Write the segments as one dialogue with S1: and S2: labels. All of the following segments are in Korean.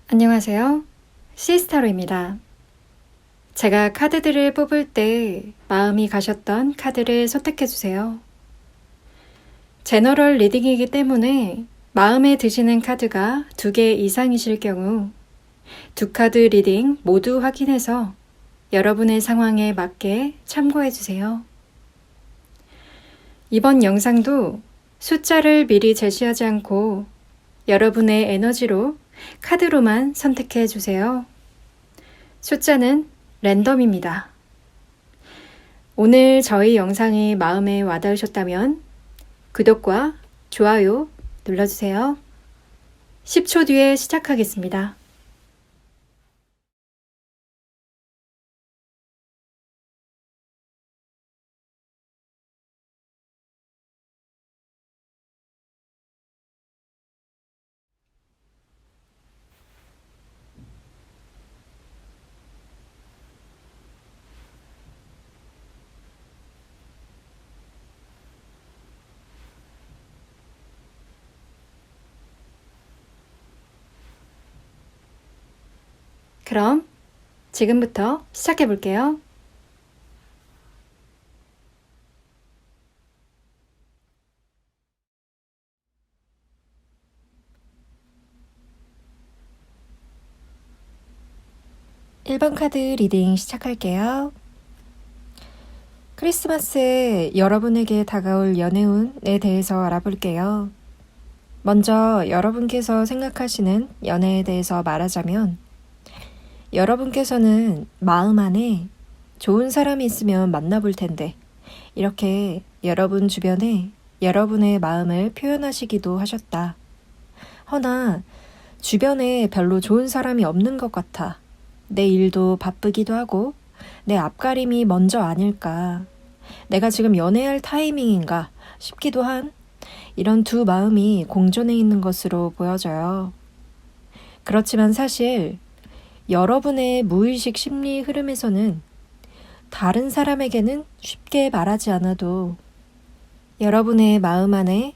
S1: 안녕하세요. 시스타로입니다. 제가 카드들을 뽑을 때 마음이 가셨던 카드를 선택해주세요. 제너럴 리딩이기 때문에 마음에 드시는 카드가 2개 이상이실 경우 2카드 리딩 모두 확인해서 여러분의 상황에 맞게 참고해주세요. 이번 영상도 숫자를 미리 제시하지 않고 여러분의 에너지로 카드로만 선택해 주세요. 숫자는 랜덤입니다. 오늘 저희 영상이 마음에 와닿으셨다면 구독과 좋아요 눌러주세요. 10초 뒤에 시작하겠습니다. 그럼 지금부터 시작해 볼게요. (1번) 카드 리딩 시작할게요. 크리스마스 여러분에게 다가올 연애운에 대해서 알아볼게요. 먼저 여러분께서 생각하시는 연애에 대해서 말하자면 여러분께서는 마음 안에 좋은 사람이 있으면 만나볼 텐데 이렇게 여러분 주변에 여러분의 마음을 표현하시기도 하셨다. 허나 주변에 별로 좋은 사람이 없는 것 같아. 내 일도 바쁘기도 하고 내 앞가림이 먼저 아닐까. 내가 지금 연애할 타이밍인가 싶기도 한 이런 두 마음이 공존해 있는 것으로 보여져요. 그렇지만 사실 여러분의 무의식 심리 흐름에서는 다른 사람에게는 쉽게 말하지 않아도 여러분의 마음 안에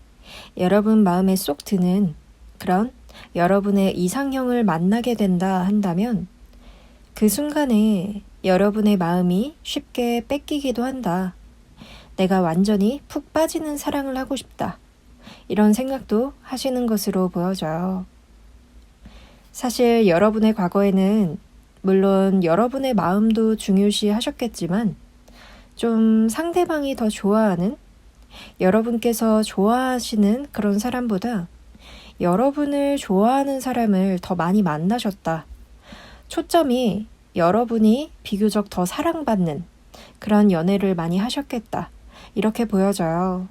S1: 여러분 마음에 쏙 드는 그런 여러분의 이상형을 만나게 된다 한다면 그 순간에 여러분의 마음이 쉽게 뺏기기도 한다. 내가 완전히 푹 빠지는 사랑을 하고 싶다. 이런 생각도 하시는 것으로 보여져요. 사실 여러분의 과거에는 물론 여러분의 마음도 중요시 하셨겠지만 좀 상대방이 더 좋아하는 여러분께서 좋아하시는 그런 사람보다 여러분을 좋아하는 사람을 더 많이 만나셨다. 초점이 여러분이 비교적 더 사랑받는 그런 연애를 많이 하셨겠다. 이렇게 보여져요.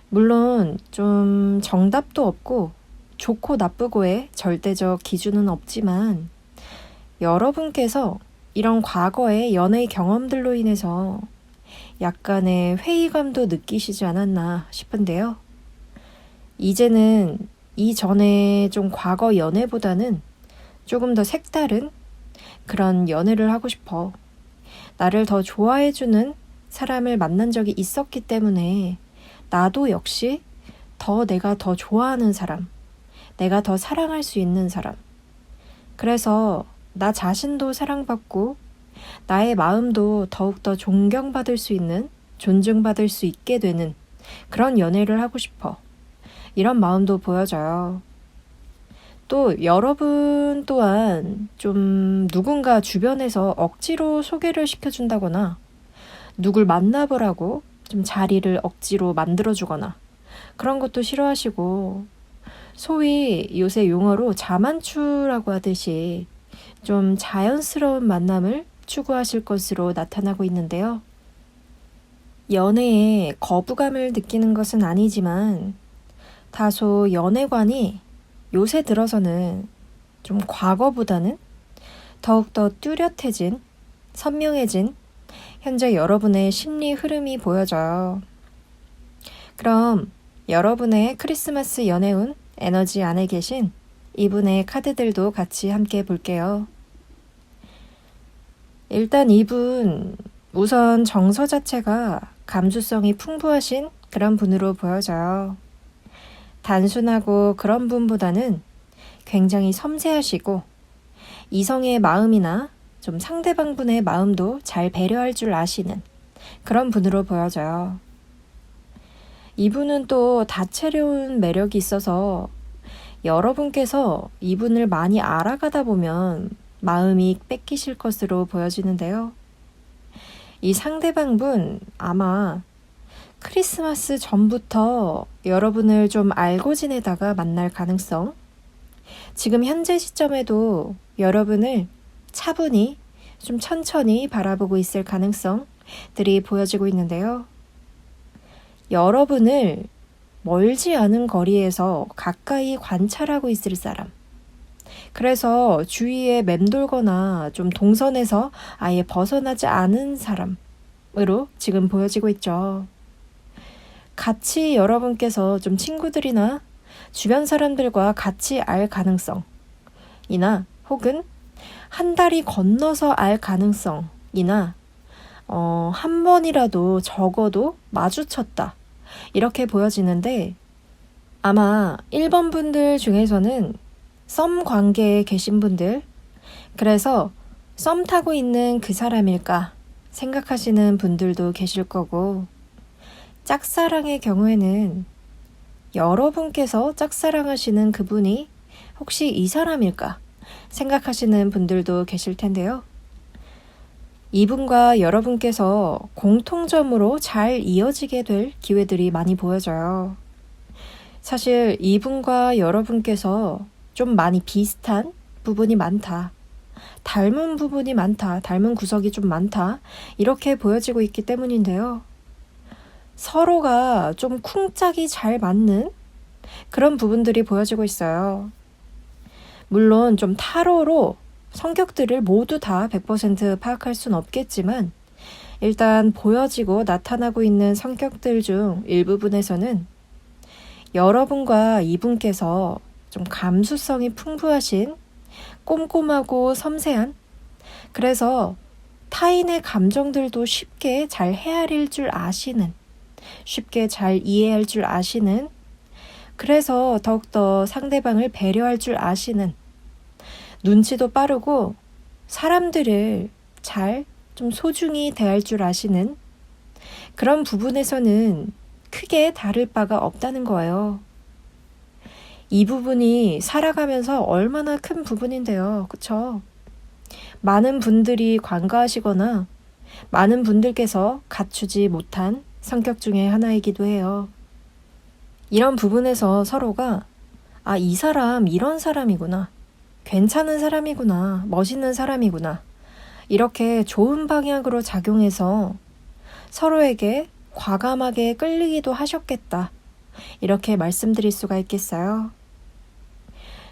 S1: 물론 좀 정답도 없고 좋고 나쁘고의 절대적 기준은 없지만 여러분께서 이런 과거의 연애 경험들로 인해서 약간의 회의감도 느끼시지 않았나 싶은데요. 이제는 이전에 좀 과거 연애보다는 조금 더 색다른 그런 연애를 하고 싶어. 나를 더 좋아해주는 사람을 만난 적이 있었기 때문에 나도 역시 내가 더 좋아하는 사람, 내가 더 사랑할 수 있는 사람. 그래서 나 자신도 사랑받고 나의 마음도 더욱더 존경받을 수 있는, 존중받을 수 있게 되는 그런 연애를 하고 싶어. 이런 마음도 보여져요. 또 여러분 또한 좀 누군가 주변에서 억지로 소개를 시켜준다거나 누굴 만나보라고 좀 자리를 억지로 만들어주거나 그런 것도 싫어하시고 소위 요새 용어로 자만추라고 하듯이 좀 자연스러운 만남을 추구하실 것으로 나타나고 있는데요. 연애에 거부감을 느끼는 것은 아니지만 다소 연애관이 요새 들어서는 좀 과거보다는 더욱더 뚜렷해진, 선명해진 현재 여러분의 심리 흐름이 보여져요. 그럼 여러분의 크리스마스 연애운 에너지 안에 계신 이분의 카드들도 같이 함께 볼게요. 일단 이분 우선 정서 자체가 감수성이 풍부하신 그런 분으로 보여져요. 단순하고 그런 분보다는 굉장히 섬세하시고 이성의 마음이나 좀 상대방분의 마음도 잘 배려할 줄 아시는 그런 분으로 보여져요. 이분은 또 다채로운 매력이 있어서 여러분께서 이분을 많이 알아가다 보면 마음이 뺏기실 것으로 보여지는데요. 이 상대방분 아마 크리스마스 전부터 여러분을 좀 알고 지내다가 만날 가능성, 지금 현재 시점에도 여러분을 차분히 좀 천천히 바라보고 있을 가능성들이 보여지고 있는데요. 여러분을 멀지 않은 거리에서 가까이 관찰하고 있을 사람, 그래서 주위에 맴돌거나 좀 동선에서 아예 벗어나지 않은 사람으로 지금 보여지고 있죠. 같이 여러분께서 좀 친구들이나 주변 사람들과 같이 알 가능성이나 혹은 한 달이 건너서 알 가능성이나 한 번이라도 적어도 마주쳤다 이렇게 보여지는데, 아마 1번 분들 중에서는 썸 관계에 계신 분들, 그래서 썸 타고 있는 그 사람일까 생각하시는 분들도 계실 거고, 짝사랑의 경우에는 여러분께서 짝사랑하시는 그분이 혹시 이 사람일까 생각하시는 분들도 계실 텐데요. 이분과 여러분께서 공통점으로 잘 이어지게 될 기회들이 많이 보여져요. 사실 이분과 여러분께서 좀 많이 비슷한 부분이 많다, 닮은 부분이 많다, 닮은 구석이 좀 많다 이렇게 보여지고 있기 때문인데요. 서로가 좀 쿵짝이 잘 맞는 그런 부분들이 보여지고 있어요. 물론 좀 타로로 성격들을 모두 다 100% 파악할 수는 없겠지만, 일단 보여지고 나타나고 있는 성격들 중 일부분에서는 여러분과 이분께서 좀 감수성이 풍부하신, 꼼꼼하고 섬세한, 그래서 타인의 감정들도 쉽게 잘 헤아릴 줄 아시는, 쉽게 잘 이해할 줄 아시는, 그래서 더욱더 상대방을 배려할 줄 아시는, 눈치도 빠르고 사람들을 잘 좀 소중히 대할 줄 아시는 그런 부분에서는 크게 다를 바가 없다는 거예요. 이 부분이 살아가면서 얼마나 큰 부분인데요. 그쵸? 많은 분들이 관가하시거나 많은 분들께서 갖추지 못한 성격 중에 하나이기도 해요. 이런 부분에서 서로가 이 사람 이런 사람이구나, 괜찮은 사람이구나, 멋있는 사람이구나, 이렇게 좋은 방향으로 작용해서 서로에게 과감하게 끌리기도 하셨겠다, 이렇게 말씀드릴 수가 있겠어요.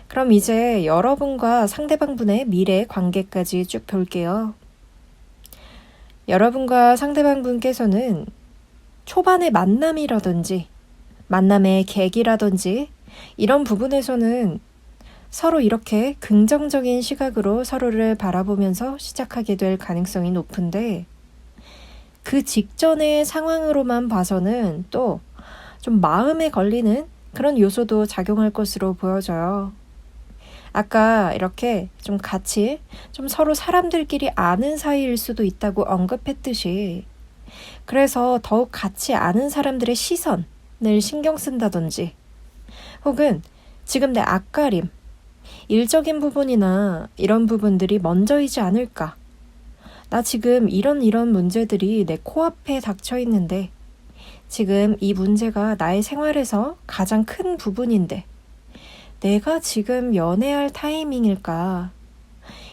S1: 그럼 이제 여러분과 상대방분의 미래 관계까지 쭉 볼게요. 여러분과 상대방분께서는 초반의 만남이라든지 만남의 계기라든지 이런 부분에서는 서로 이렇게 긍정적인 시각으로 서로를 바라보면서 시작하게 될 가능성이 높은데, 그 직전의 상황으로만 봐서는 또 좀 마음에 걸리는 그런 요소도 작용할 것으로 보여져요. 아까 이렇게 좀 같이 좀 서로 사람들끼리 아는 사이일 수도 있다고 언급했듯이, 그래서 더욱 같이 아는 사람들의 시선을 신경 쓴다든지, 혹은 지금 내 앞가림, 일적인 부분이나 이런 부분들이 먼저이지 않을까, 나 지금 이런 문제들이 내 코앞에 닥쳐 있는데, 지금 이 문제가 나의 생활에서 가장 큰 부분인데 내가 지금 연애할 타이밍일까,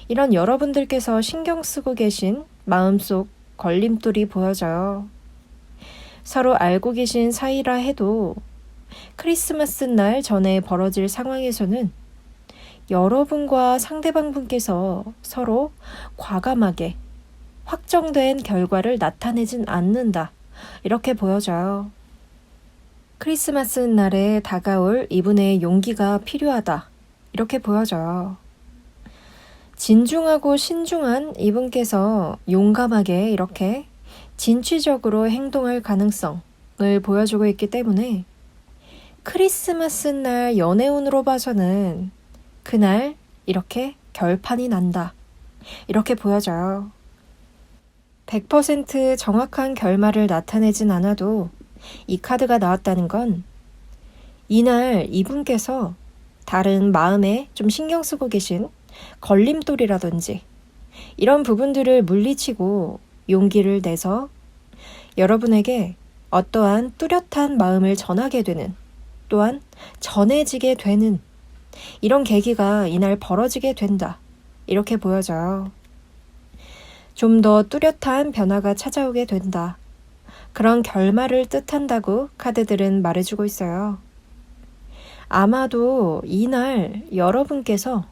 S1: 이런 여러분들께서 신경 쓰고 계신 마음속 걸림돌이 보여져요. 서로 알고 계신 사이라 해도 크리스마스 날 전에 벌어질 상황에서는 여러분과 상대방분께서 서로 과감하게 확정된 결과를 나타내진 않는다, 이렇게 보여져요. 크리스마스 날에 다가올 이분의 용기가 필요하다, 이렇게 보여져요. 진중하고 신중한 이분께서 용감하게 이렇게 진취적으로 행동할 가능성을 보여주고 있기 때문에 크리스마스 날 연애운으로 봐서는
S2: 그날 이렇게 결판이 난다. 이렇게 보여져요. 100% 정확한 결말을 나타내진 않아도 이 카드가 나왔다는 건 이날 이분께서 다른 마음에 좀 신경 쓰고 계신 걸림돌이라든지 이런 부분들을 물리치고 용기를 내서 여러분에게 어떠한 뚜렷한 마음을 전하게 되는, 또한 전해지게 되는 이런 계기가 이날 벌어지게 된다. 이렇게 보여져요. 좀 더 뚜렷한 변화가 찾아오게 된다. 그런 결말을 뜻한다고 카드들은 말해주고 있어요. 아마도 이날 여러분께서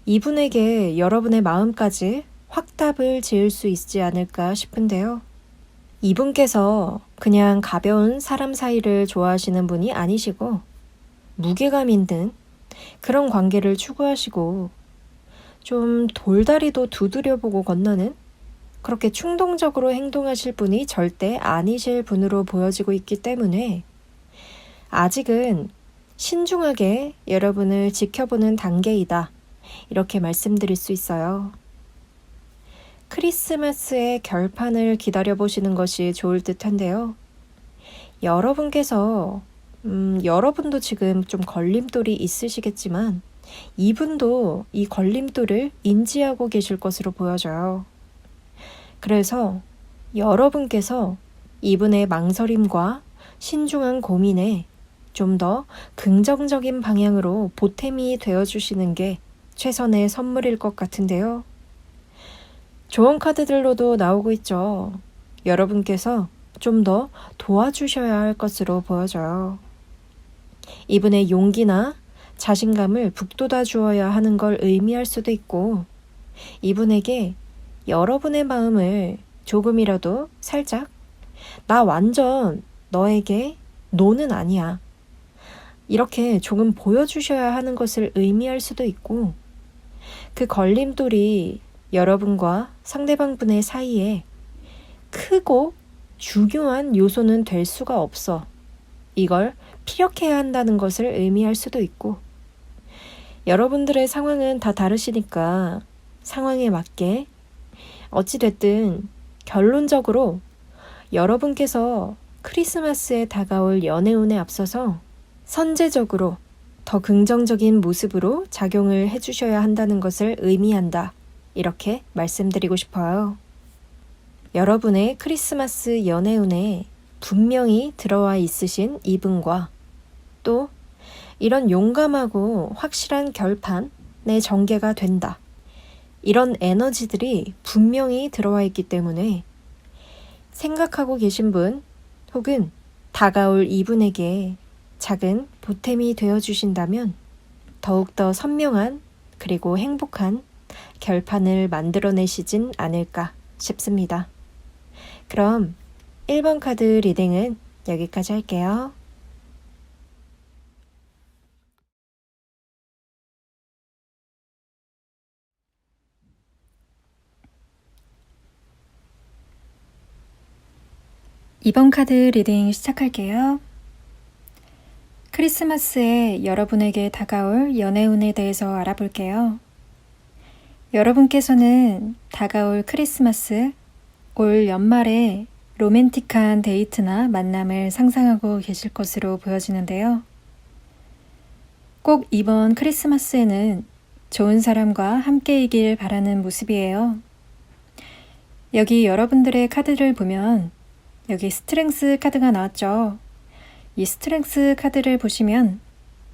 S2: 이분에게 여러분의 마음까지 확답을 지을 수 있지 않을까 싶은데요. 이분께서 그냥 가벼운 사람 사이를 좋아하시는 분이 아니시고 무게감 있는 그런 관계를 추구하시고 좀 돌다리도 두드려보고 건너는 그렇게 충동적으로 행동하실 분이 절대 아니실 분으로 보여지고 있기 때문에 아직은 신중하게 여러분을 지켜보는 단계이다. 이렇게 말씀드릴 수 있어요. 크리스마스의 결판을 기다려보시는 것이 좋을 듯한데요. 여러분께서 여러분도 지금 좀 걸림돌이 있으시겠지만 이분도 이 걸림돌을 인지하고 계실 것으로 보여져요. 그래서 여러분께서 이분의 망설임과 신중한 고민에 좀 더 긍정적인 방향으로 보탬이 되어주시는 게 최선의 선물일 것 같은데요. 조언 카드들로도 나오고 있죠. 여러분께서 좀 더 도와주셔야 할 것으로 보여져요. 이분의 용기나 자신감을 북돋아 주어야 하는 걸 의미할 수도 있고 이분에게 여러분의 마음을 조금이라도 살짝 나 완전 너에게 노는 아니야. 이렇게 조금 보여주셔야 하는 것을 의미할 수도 있고 그 걸림돌이 여러분과 상대방 분의 사이에 크고 중요한 요소는 될 수가 없어. 이걸 피력해야 한다는 것을 의미할 수도 있고 여러분들의 상황은 다 다르시니까 상황에 맞게 어찌됐든 결론적으로 여러분께서 크리스마스에 다가올 연애운에 앞서서 선제적으로 더 긍정적인 모습으로 작용을 해주셔야 한다는 것을 의미한다. 이렇게 말씀드리고 싶어요. 여러분의 크리스마스 연애운에 분명히 들어와 있으신 이분과 또 이런 용감하고 확실한 결판의 전개가 된다. 이런 에너지들이 분명히 들어와 있기 때문에 생각하고 계신 분 혹은 다가올 이분에게 작은 보탬이 되어주신다면 더욱더 선명한 그리고 행복한 결판을 만들어내시진 않을까 싶습니다. 그럼 1번 카드 리딩은 여기까지 할게요.
S1: 이번 카드 리딩 시작할게요. 크리스마스에 여러분에게 다가올 연애운에 대해서 알아볼게요. 여러분께서는 다가올 크리스마스, 올 연말에 로맨틱한 데이트나 만남을 상상하고 계실 것으로 보여지는데요. 꼭 이번 크리스마스에는 좋은 사람과 함께이길 바라는 모습이에요. 여기 여러분들의 카드를 보면 여기 스트렝스 카드가 나왔죠. 이 스트렝스 카드를 보시면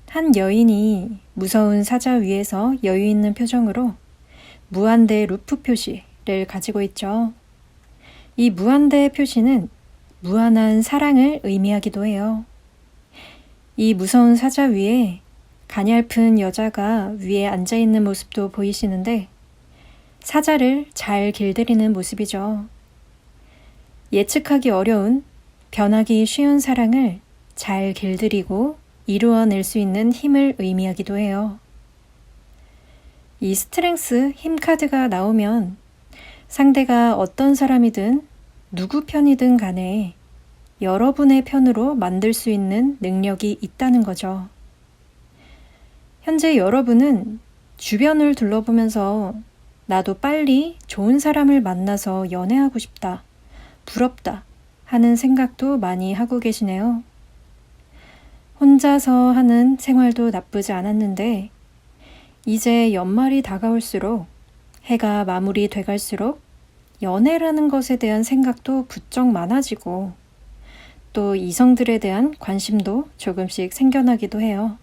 S1: 한 여인이 무서운 사자 위에서 여유 있는 표정으로 무한대 루프 표시를 가지고 있죠. 이 무한대 표시는 무한한 사랑을 의미하기도 해요. 이 무서운 사자 위에 가냘픈 여자가 위에 앉아있는 모습도 보이시는데 사자를 잘 길들이는 모습이죠. 예측하기 어려운, 변하기 쉬운 사랑을 잘 길들이고 이루어낼 수 있는 힘을 의미하기도 해요. 이 스트렝스 힘 카드가 나오면 상대가 어떤 사람이든 누구 편이든 간에 여러분의 편으로 만들 수 있는 능력이 있다는 거죠. 현재 여러분은 주변을 둘러보면서 나도 빨리 좋은 사람을 만나서 연애하고 싶다, 부럽다 하는 생각도 많이 하고 계시네요. 혼자서 하는 생활도 나쁘지 않았는데 이제 연말이 다가올수록 해가 마무리돼 갈수록 연애라는 것에 대한 생각도 부쩍 많아지고 또 이성들에 대한 관심도 조금씩 생겨나기도 해요.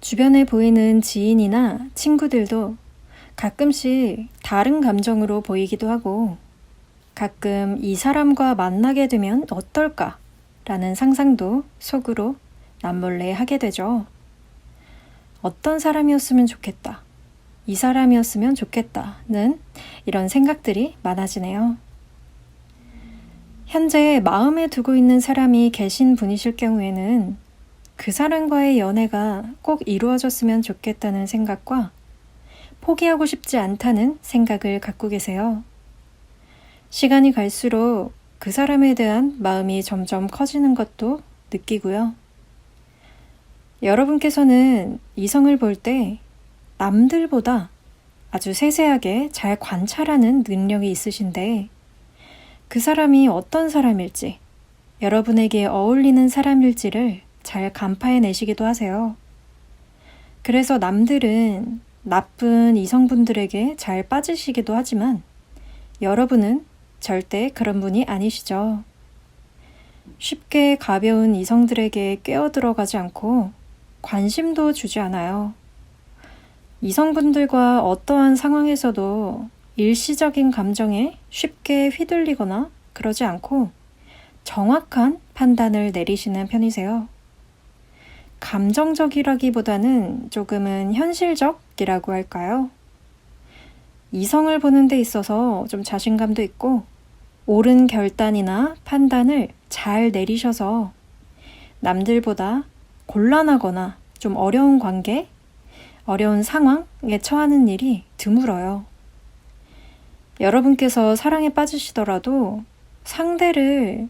S1: 주변에 보이는 지인이나 친구들도 가끔씩 다른 감정으로 보이기도 하고 가끔 이 사람과 만나게 되면 어떨까? 라는 상상도 속으로 남몰래 하게 되죠. 어떤 사람이었으면 좋겠다. 이 사람이었으면 좋겠다는 이런 생각들이 많아지네요. 현재 마음에 두고 있는 사람이 계신 분이실 경우에는 그 사람과의 연애가 꼭 이루어졌으면 좋겠다는 생각과 포기하고 싶지 않다는 생각을 갖고 계세요. 시간이 갈수록 그 사람에 대한 마음이 점점 커지는 것도 느끼고요. 여러분께서는 이성을 볼 때 남들보다 아주 세세하게 잘 관찰하는 능력이 있으신데 그 사람이 어떤 사람일지, 여러분에게 어울리는 사람일지를 잘 간파해내시기도 하세요. 그래서 남들은 나쁜 이성분들에게 잘 빠지시기도 하지만 여러분은 절대 그런 분이 아니시죠. 쉽게 가벼운 이성들에게 꿰어들어가지 않고 관심도 주지 않아요. 이성분들과 어떠한 상황에서도 일시적인 감정에 쉽게 휘둘리거나 그러지 않고 정확한 판단을 내리시는 편이세요. 감정적이라기보다는 조금은 현실적이라고 할까요? 이성을 보는 데 있어서 좀 자신감도 있고 옳은 결단이나 판단을 잘 내리셔서 남들보다 곤란하거나 좀 어려운 관계, 어려운 상황에 처하는 일이 드물어요. 여러분께서 사랑에 빠지시더라도 상대방을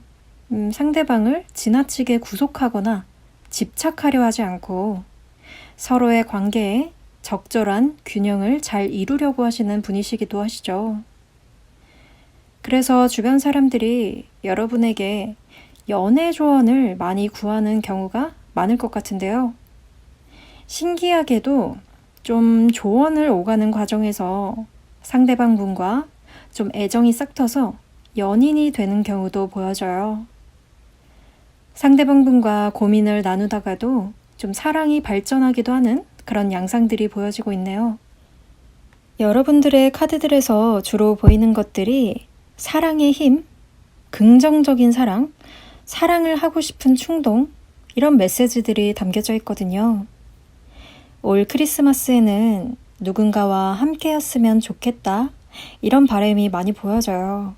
S1: 지나치게 구속하거나 집착하려 하지 않고 서로의 관계에 적절한 균형을 잘 이루려고 하시는 분이시기도 하시죠. 그래서 주변 사람들이 여러분에게 연애 조언을 많이 구하는 경우가 많을 것 같은데요. 신기하게도 좀 조언을 오가는 과정에서 상대방 분과 좀 애정이 싹터서 연인이 되는 경우도 보여져요. 상대방 분과 고민을 나누다가도 좀 사랑이 발전하기도 하는 그런 양상들이 보여지고 있네요. 여러분들의 카드들에서 주로 보이는 것들이 사랑의 힘, 긍정적인 사랑, 사랑을 하고 싶은 충동, 이런 메시지들이 담겨져 있거든요. 올 크리스마스에는 누군가와 함께였으면 좋겠다, 이런 바람이 많이 보여져요.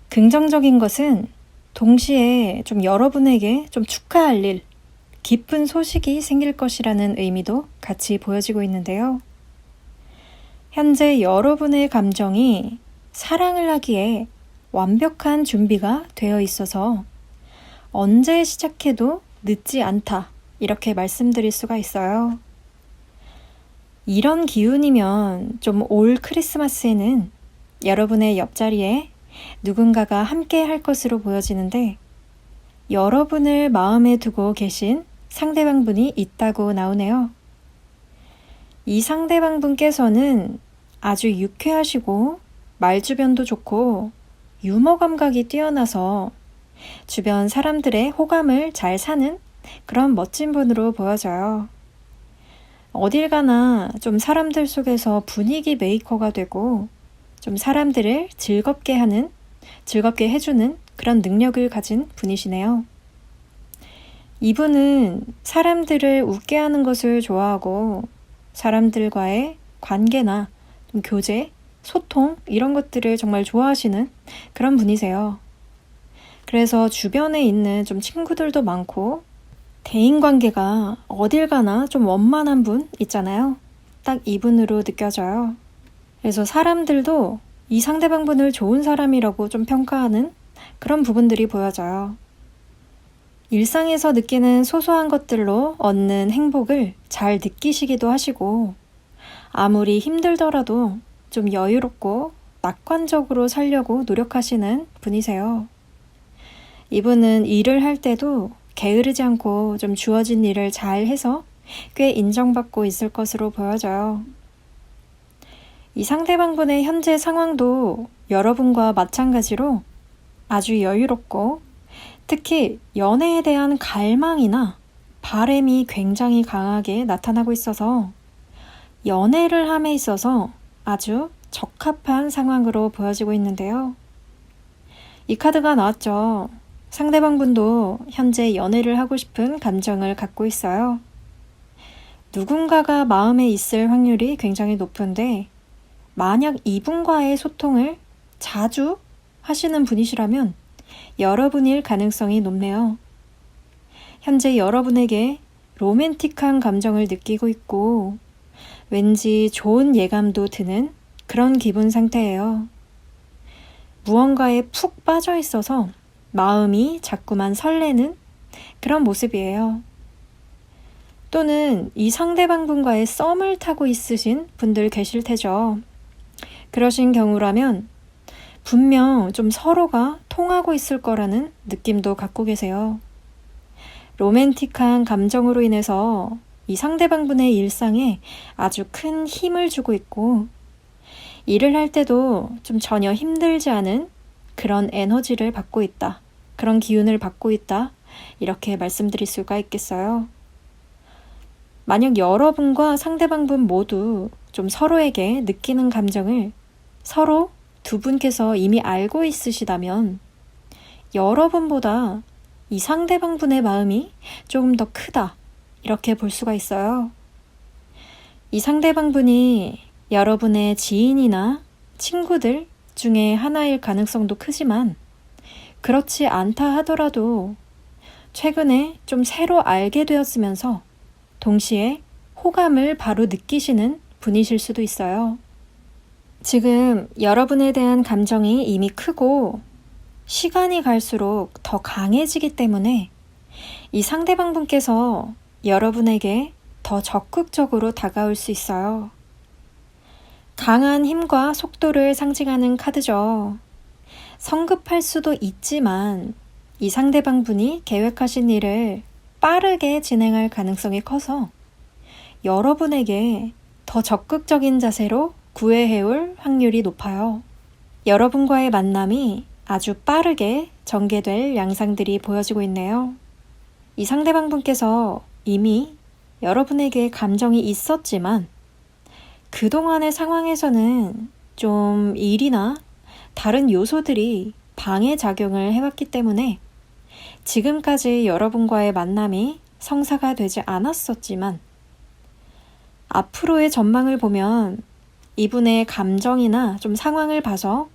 S1: 긍정적인 것은 동시에 좀 여러분에게 좀 축하할 일, 기쁜 소식이 생길 것이라는 의미도 같이 보여지고 있는데요. 현재 여러분의 감정이 사랑을 하기에 완벽한 준비가 되어 있어서 언제 시작해도 늦지 않다, 이렇게 말씀드릴 수가 있어요. 이런 기운이면 좀 올 크리스마스에는 여러분의 옆자리에 누군가가 함께 할 것으로 보여지는데 여러분을 마음에 두고 계신 상대방분이 있다고 나오네요. 이 상대방분께서는 아주 유쾌하시고 말주변도 좋고 유머 감각이 뛰어나서 주변 사람들의 호감을 잘 사는 그런 멋진 분으로 보여져요. 어딜 가나 좀 사람들 속에서 분위기 메이커가 되고 좀 사람들을 즐겁게 해주는 그런 능력을 가진 분이시네요. 이분은 사람들을 웃게 하는 것을 좋아하고 사람들과의 관계나 좀 교제, 소통 이런 것들을 정말 좋아하시는 그런 분이세요. 그래서 주변에 있는 좀 친구들도 많고 대인관계가 어딜 가나 좀 원만한 분 있잖아요. 딱 이분으로 느껴져요. 그래서 사람들도 이 상대방분을 좋은 사람이라고 좀 평가하는 그런 부분들이 보여져요. 일상에서 느끼는 소소한 것들로 얻는 행복을 잘 느끼시기도 하시고, 아무리 힘들더라도 좀 여유롭고 낙관적으로 살려고 노력하시는 분이세요. 이분은 일을 할 때도 게으르지 않고 좀 주어진 일을 잘 해서 꽤 인정받고 있을 것으로 보여져요. 이 상대방분의 현재 상황도 여러분과 마찬가지로 아주 여유롭고 특히 연애에 대한 갈망이나 바램이 굉장히 강하게 나타나고 있어서 연애를 함에 있어서 아주 적합한 상황으로 보여지고 있는데요. 이 카드가 나왔죠. 상대방분도 현재 연애를 하고 싶은 감정을 갖고 있어요. 누군가가 마음에 있을 확률이 굉장히 높은데 만약 이분과의 소통을 자주 하시는 분이시라면 여러분일 가능성이 높네요. 현재 여러분에게 로맨틱한 감정을 느끼고 있고 왠지 좋은 예감도 드는 그런 기분 상태예요. 무언가에 푹 빠져 있어서 마음이 자꾸만 설레는 그런 모습이에요. 또는 이 상대방분과의 썸을 타고 있으신 분들 계실 테죠. 그러신 경우라면 분명 좀 서로가 통하고 있을 거라는 느낌도 갖고 계세요. 로맨틱한 감정으로 인해서 이 상대방분의 일상에 아주 큰 힘을 주고 있고 일을 할 때도 좀 전혀 힘들지 않은 그런 에너지를 받고 있다. 그런 기운을 받고 있다. 이렇게 말씀드릴 수가 있겠어요. 만약 여러분과 상대방분 모두 좀 서로에게 느끼는 감정을 서로 두 분께서 이미 알고 있으시다면 여러분보다 이 상대방분의 마음이 조금 더 크다. 이렇게 볼 수가 있어요. 이 상대방분이 여러분의 지인이나 친구들 중에 하나일 가능성도 크지만 그렇지 않다 하더라도 최근에 좀 새로 알게 되었으면서 동시에 호감을 바로 느끼시는 분이실 수도 있어요. 지금 여러분에 대한 감정이 이미 크고 시간이 갈수록 더 강해지기 때문에 이 상대방분께서 여러분에게 더 적극적으로 다가올 수 있어요. 강한 힘과 속도를 상징하는 카드죠. 성급할 수도 있지만 이 상대방분이 계획하신 일을 빠르게 진행할 가능성이 커서 여러분에게 더 적극적인 자세로 구애해올 확률이 높아요. 여러분과의 만남이 아주 빠르게 전개될 양상들이 보여지고 있네요. 이 상대방분께서 이미 여러분에게 감정이 있었지만 그동안의 상황에서는 좀 일이나 다른 요소들이 방해작용을 해왔기 때문에 지금까지 여러분과의 만남이 성사가 되지 않았었지만 앞으로의 전망을 보면 이분의 감정이나 좀 상황을 봐서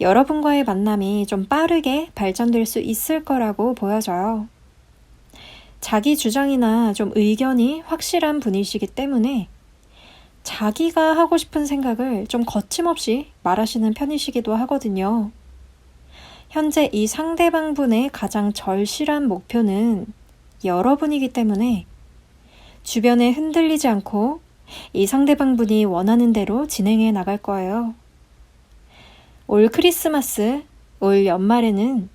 S1: 여러분과의 만남이 좀 빠르게 발전될 수 있을 거라고 보여져요. 자기 주장이나 좀 의견이 확실한 분이시기 때문에 자기가 하고 싶은 생각을 좀 거침없이 말하시는 편이시기도 하거든요. 현재 이 상대방분의 가장 절실한 목표는 여러분이기 때문에 주변에 흔들리지 않고 이 상대방분이 원하는 대로 진행해 나갈 거예요. 올 크리스마스, 올 연말에는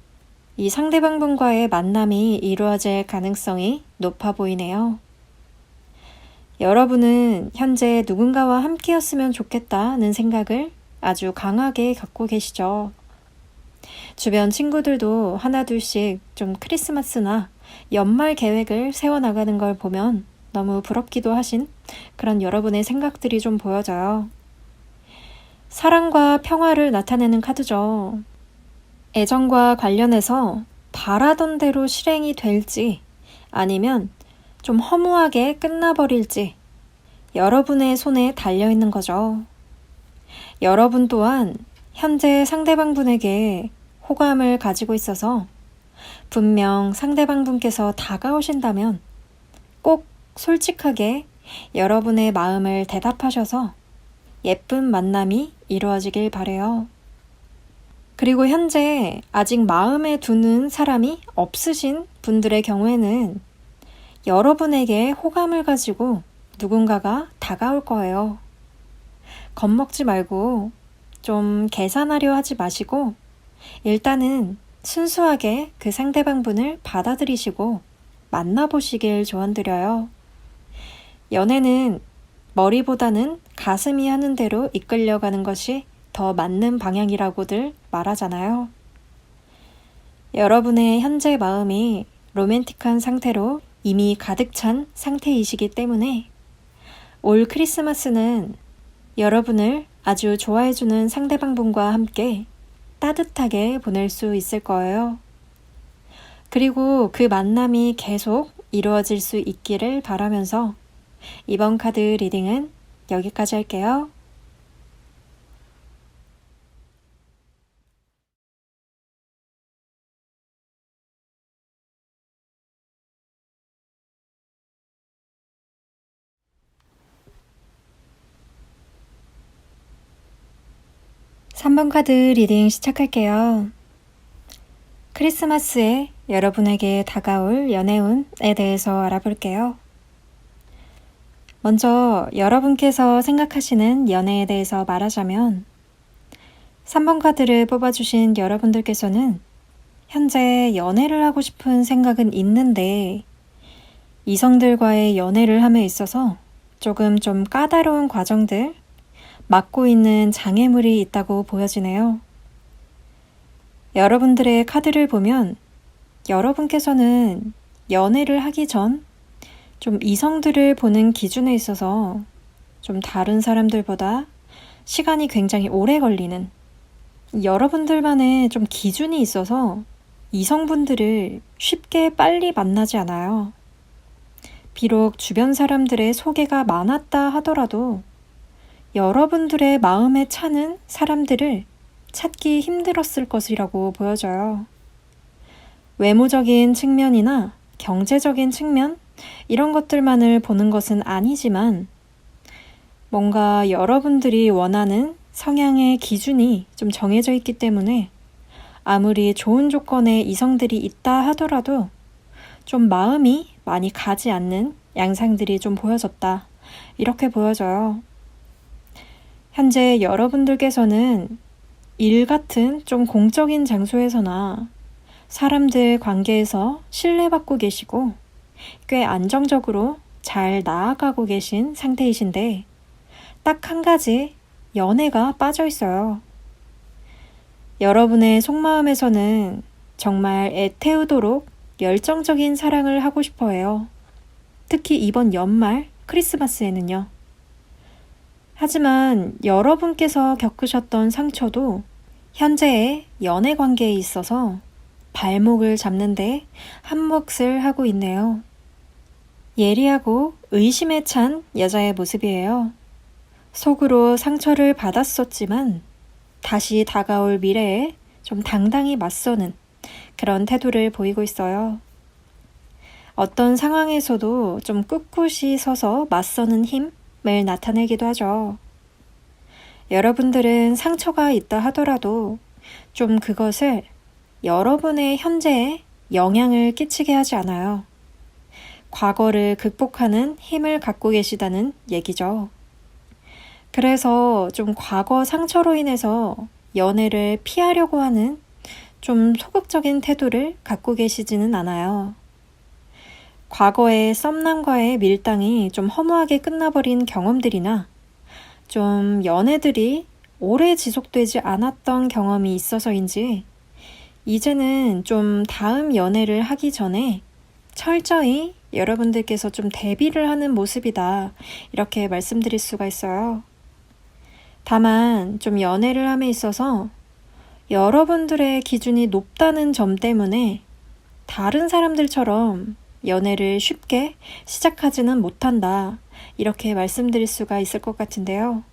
S1: 이 상대방분과의 만남이 이루어질 가능성이 높아 보이네요. 여러분은 현재 누군가와 함께였으면 좋겠다는 생각을 아주 강하게 갖고 계시죠. 주변 친구들도 하나둘씩 좀 크리스마스나 연말 계획을 세워나가는 걸 보면 너무 부럽기도 하신 그런 여러분의 생각들이 좀 보여져요. 사랑과 평화를 나타내는 카드죠. 애정과 관련해서 바라던 대로 실행이 될지 아니면 좀 허무하게 끝나버릴지 여러분의 손에 달려있는 거죠. 여러분 또한 현재 상대방분에게 호감을 가지고 있어서 분명 상대방분께서 다가오신다면 꼭 솔직하게 여러분의 마음을 대답하셔서 예쁜 만남이 이루어지길 바래요. 그리고 현재 아직 마음에 두는 사람이 없으신 분들의 경우에는 여러분에게 호감을 가지고 누군가가 다가올 거예요. 겁먹지 말고 좀 계산하려 하지 마시고 일단은 순수하게 그 상대방분을 받아들이시고 만나보시길 조언드려요. 연애는 머리보다는 가슴이 하는 대로 이끌려가는 것이 더 맞는 방향이라고들 말하잖아요. 여러분의 현재 마음이 로맨틱한 상태로 이미 가득 찬 상태이시기 때문에 올 크리스마스는 여러분을 아주 좋아해주는 상대방분과 함께 따뜻하게 보낼 수 있을 거예요. 그리고 그 만남이 계속 이루어질 수 있기를 바라면서 이번 카드 리딩은 여기까지 할게요. 삼 번 카드 리딩 시작할게요. 크리스마스에 여러분에게 다가올 연애운에 대해서 알아볼게요. 먼저 여러분께서 생각하시는 연애에 대해서 말하자면 3번 카드를 뽑아주신 여러분들께서는 현재 연애를 하고 싶은 생각은 있는데 이성들과의 연애를 함에 있어서 조금 좀 까다로운 과정들, 막고 있는 장애물이 있다고 보여지네요. 여러분들의 카드를 보면 여러분께서는 연애를 하기 전 좀 이성들을 보는 기준에 있어서 좀 다른 사람들보다 시간이 굉장히 오래 걸리는 여러분들만의 좀 기준이 있어서 이성분들을 쉽게 빨리 만나지 않아요. 비록 주변 사람들의 소개가 많았다 하더라도 여러분들의 마음에 차는 사람들을 찾기 힘들었을 것이라고 보여져요. 외모적인 측면이나 경제적인 측면 이런 것들만을 보는 것은 아니지만 뭔가 여러분들이 원하는 성향의 기준이 좀 정해져 있기 때문에 아무리 좋은 조건의 이성들이 있다 하더라도 좀 마음이 많이 가지 않는 양상들이 좀 보여졌다. 이렇게 보여져요. 현재 여러분들께서는 일 같은 좀 공적인 장소에서나 사람들 관계에서 신뢰받고 계시고 꽤 안정적으로 잘 나아가고 계신 상태이신데 딱 한 가지 연애가 빠져 있어요. 여러분의 속마음에서는 정말 애태우도록 열정적인 사랑을 하고 싶어 해요. 특히 이번 연말 크리스마스에는요. 하지만 여러분께서 겪으셨던 상처도 현재의 연애 관계에 있어서 발목을 잡는데 한몫을 하고 있네요. 예리하고 의심에 찬 여자의 모습이에요. 속으로 상처를 받았었지만 다시 다가올 미래에 좀 당당히 맞서는 그런 태도를 보이고 있어요. 어떤 상황에서도 좀 꿋꿋이 서서 맞서는 힘을 나타내기도 하죠. 여러분들은 상처가 있다 하더라도 좀 그것을 여러분의 현재에 영향을 끼치게 하지 않아요. 과거를 극복하는 힘을 갖고 계시다는 얘기죠. 그래서 좀 과거 상처로 인해서 연애를 피하려고 하는 좀 소극적인 태도를 갖고 계시지는 않아요. 과거의 썸남과의 밀당이 좀 허무하게 끝나버린 경험들이나 좀 연애들이 오래 지속되지 않았던 경험이 있어서인지 이제는 좀 다음 연애를 하기 전에 철저히 여러분들께서 좀 대비를 하는 모습이다. 이렇게 말씀드릴 수가 있어요. 다만 좀 연애를 함에 있어서 여러분들의 기준이 높다는 점 때문에 다른 사람들처럼 연애를 쉽게 시작하지는 못한다. 이렇게 말씀드릴 수가 있을 것 같은데요.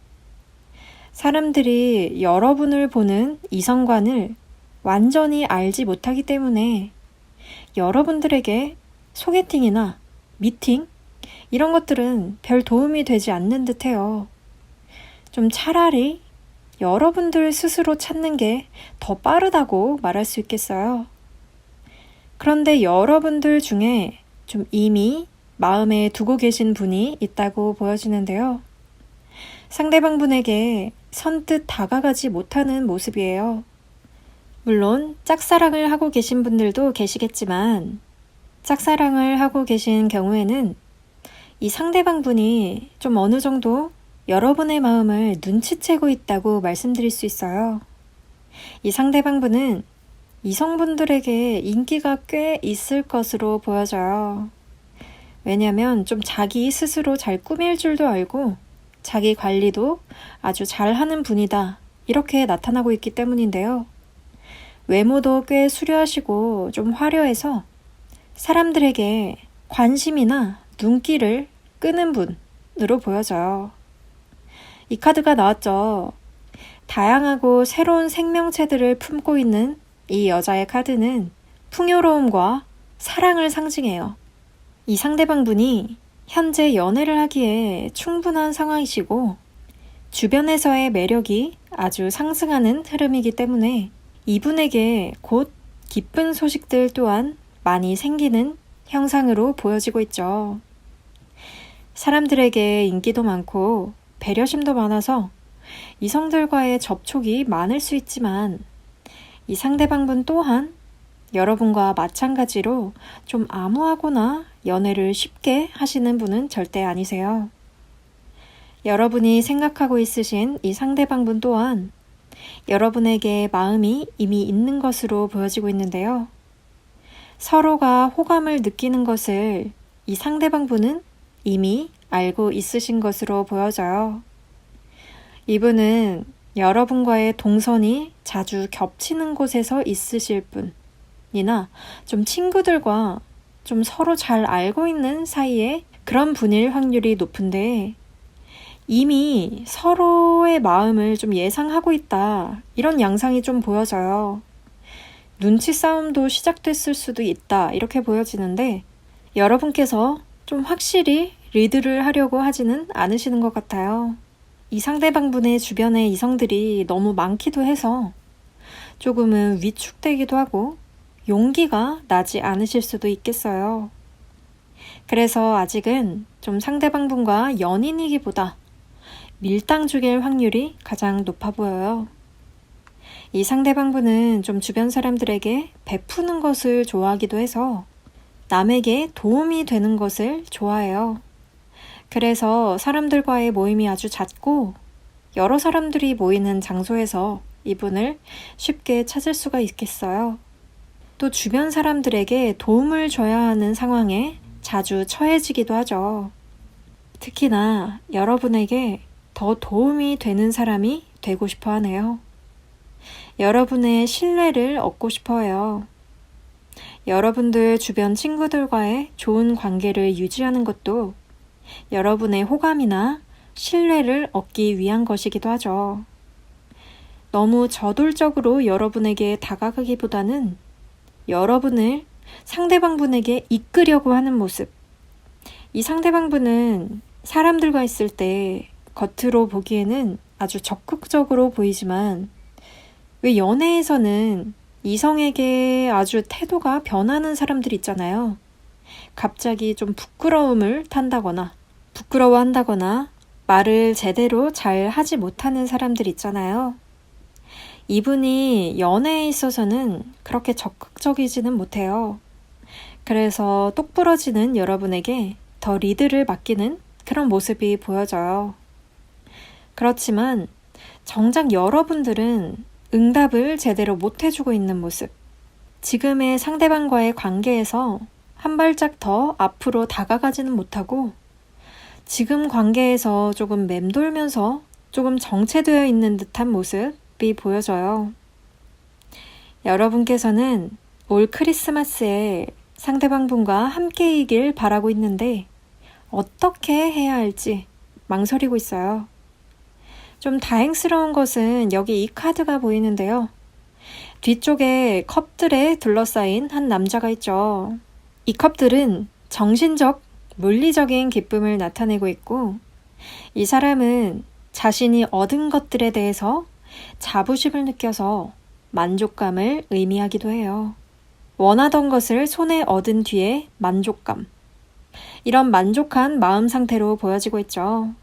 S1: 사람들이 여러분을 보는 이성관을 완전히 알지 못하기 때문에 여러분들에게 소개팅이나 미팅 이런 것들은 별 도움이 되지 않는 듯해요. 좀 차라리 여러분들 스스로 찾는 게 더 빠르다고 말할 수 있겠어요. 그런데 여러분들 중에 좀 이미 마음에 두고 계신 분이 있다고 보여지는데요. 상대방 분에게 선뜻 다가가지 못하는 모습이에요. 물론 짝사랑을 하고 계신 분들도 계시겠지만 짝사랑을 하고 계신 경우에는 이 상대방 분이 좀 어느 정도 여러분의 마음을 눈치채고 있다고 말씀드릴 수 있어요. 이 상대방 분은 이성분들에게 인기가 꽤 있을 것으로 보여져요. 왜냐면 좀 자기 스스로 잘 꾸밀 줄도 알고 자기 관리도 아주 잘하는 분이다. 이렇게 나타나고 있기 때문인데요. 외모도 꽤 수려하시고 좀 화려해서 사람들에게 관심이나 눈길을 끄는 분으로 보여져요. 이 카드가 나왔죠. 다양하고 새로운 생명체들을 품고 있는 이 여자의 카드는 풍요로움과 사랑을 상징해요. 이 상대방 분이 현재 연애를 하기에 충분한 상황이시고 주변에서의 매력이 아주 상승하는 흐름이기 때문에 이분에게 곧 기쁜 소식들 또한 많이 생기는 형상으로 보여지고 있죠. 사람들에게 인기도 많고 배려심도 많아서 이성들과의 접촉이 많을 수 있지만 이 상대방분 또한 여러분과 마찬가지로 좀 암무하거나 연애를 쉽게 하시는 분은 절대 아니세요. 여러분이 생각하고 있으신 이 상대방분 또한 여러분에게 마음이 이미 있는 것으로 보여지고 있는데요. 서로가 호감을 느끼는 것을 이 상대방분은 이미 알고 있으신 것으로 보여져요. 이분은 여러분과의 동선이 자주 겹치는 곳에서 있으실 분이나 좀 친구들과 좀 서로 잘 알고 있는 사이에 그런 분일 확률이 높은데 이미 서로의 마음을 좀 예상하고 있다. 이런 양상이 좀 보여져요. 눈치 싸움도 시작됐을 수도 있다. 이렇게 보여지는데 여러분께서 좀 확실히 리드를 하려고 하지는 않으시는 것 같아요. 이 상대방분의 주변에 이성들이 너무 많기도 해서 조금은 위축되기도 하고 용기가 나지 않으실 수도 있겠어요. 그래서 아직은 좀 상대방분과 연인이기보다 밀당 중일 확률이 가장 높아 보여요. 이 상대방분은 좀 주변 사람들에게 베푸는 것을 좋아하기도 해서 남에게 도움이 되는 것을 좋아해요. 그래서 사람들과의 모임이 아주 잦고 여러 사람들이 모이는 장소에서 이분을 쉽게 찾을 수가 있겠어요. 또 주변 사람들에게 도움을 줘야 하는 상황에 자주 처해지기도 하죠. 특히나 여러분에게 더 도움이 되는 사람이 되고 싶어 하네요. 여러분의 신뢰를 얻고 싶어 해요. 여러분들 주변 친구들과의 좋은 관계를 유지하는 것도 여러분의 호감이나 신뢰를 얻기 위한 것이기도 하죠. 너무 저돌적으로 여러분에게 다가가기보다는 여러분을 상대방분에게 이끌려고 하는 모습. 이 상대방분은 사람들과 있을 때 겉으로 보기에는 아주 적극적으로 보이지만 왜 연애에서는 이성에게 아주 태도가 변하는 사람들 있잖아요. 갑자기 좀 부끄러움을 탄다거나 부끄러워한다거나 말을 제대로 잘 하지 못하는 사람들 있잖아요. 이분이 연애에 있어서는 그렇게 적극적이지는 못해요. 그래서 똑부러지는 여러분에게 더 리드를 맡기는 그런 모습이 보여져요. 그렇지만 정작 여러분들은 응답을 제대로 못 해주고 있는 모습. 지금의 상대방과의 관계에서 한 발짝 더 앞으로 다가가지는 못하고 지금 관계에서 조금 맴돌면서 조금 정체되어 있는 듯한 모습이 보여져요. 여러분께서는 올 크리스마스에 상대방분과 함께이길 바라고 있는데 어떻게 해야 할지 망설이고 있어요. 좀 다행스러운 것은 여기 이 카드가 보이는데요. 뒤쪽에 컵들에 둘러싸인 한 남자가 있죠. 이 컵들은 정신적, 물리적인 기쁨을 나타내고 있고 이 사람은 자신이 얻은 것들에 대해서 자부심을 느껴서 만족감을 의미하기도 해요. 원하던 것을 손에 얻은 뒤에 만족감. 이런 만족한 마음 상태로 보여지고 있죠.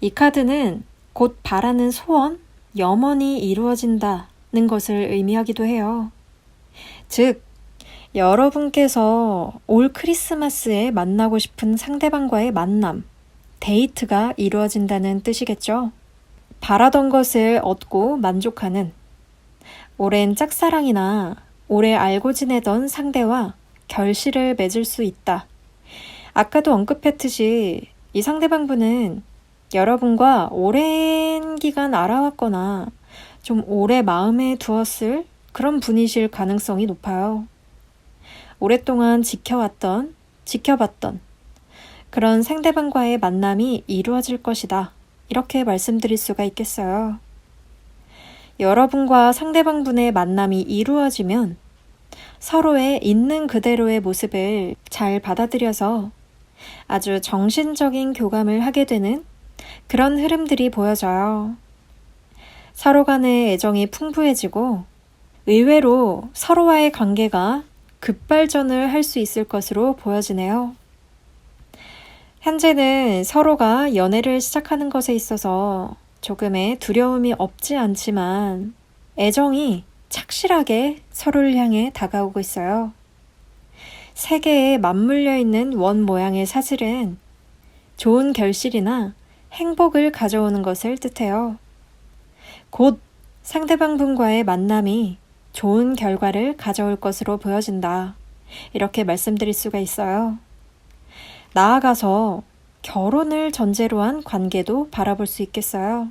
S1: 이 카드는 곧 바라는 소원, 염원이 이루어진다는 것을 의미하기도 해요. 즉, 여러분께서 올 크리스마스에 만나고 싶은 상대방과의 만남, 데이트가 이루어진다는 뜻이겠죠. 바라던 것을 얻고 만족하는 오랜 짝사랑이나 오래 알고 지내던 상대와 결실을 맺을 수 있다. 아까도 언급했듯이 이 상대방분은 여러분과 오랜 기간 알아왔거나 좀 오래 마음에 두었을 그런 분이실 가능성이 높아요. 오랫동안 지켜봤던 그런 상대방과의 만남이 이루어질 것이다. 이렇게 말씀드릴 수가 있겠어요. 여러분과 상대방분의 만남이 이루어지면 서로의 있는 그대로의 모습을 잘 받아들여서 아주 정신적인 교감을 하게 되는 그런 흐름들이 보여져요. 서로 간의 애정이 풍부해지고 의외로 서로와의 관계가 급발전을 할 수 있을 것으로 보여지네요. 현재는 서로가 연애를 시작하는 것에 있어서 조금의 두려움이 없지 않지만 애정이 착실하게 서로를 향해 다가오고 있어요. 세계에 맞물려 있는 원 모양의 사슬은 좋은 결실이나 행복을 가져오는 것을 뜻해요. 곧 상대방 분과의 만남이 좋은 결과를 가져올 것으로 보여진다. 이렇게 말씀드릴 수가 있어요. 나아가서 결혼을 전제로 한 관계도 바라볼 수 있겠어요.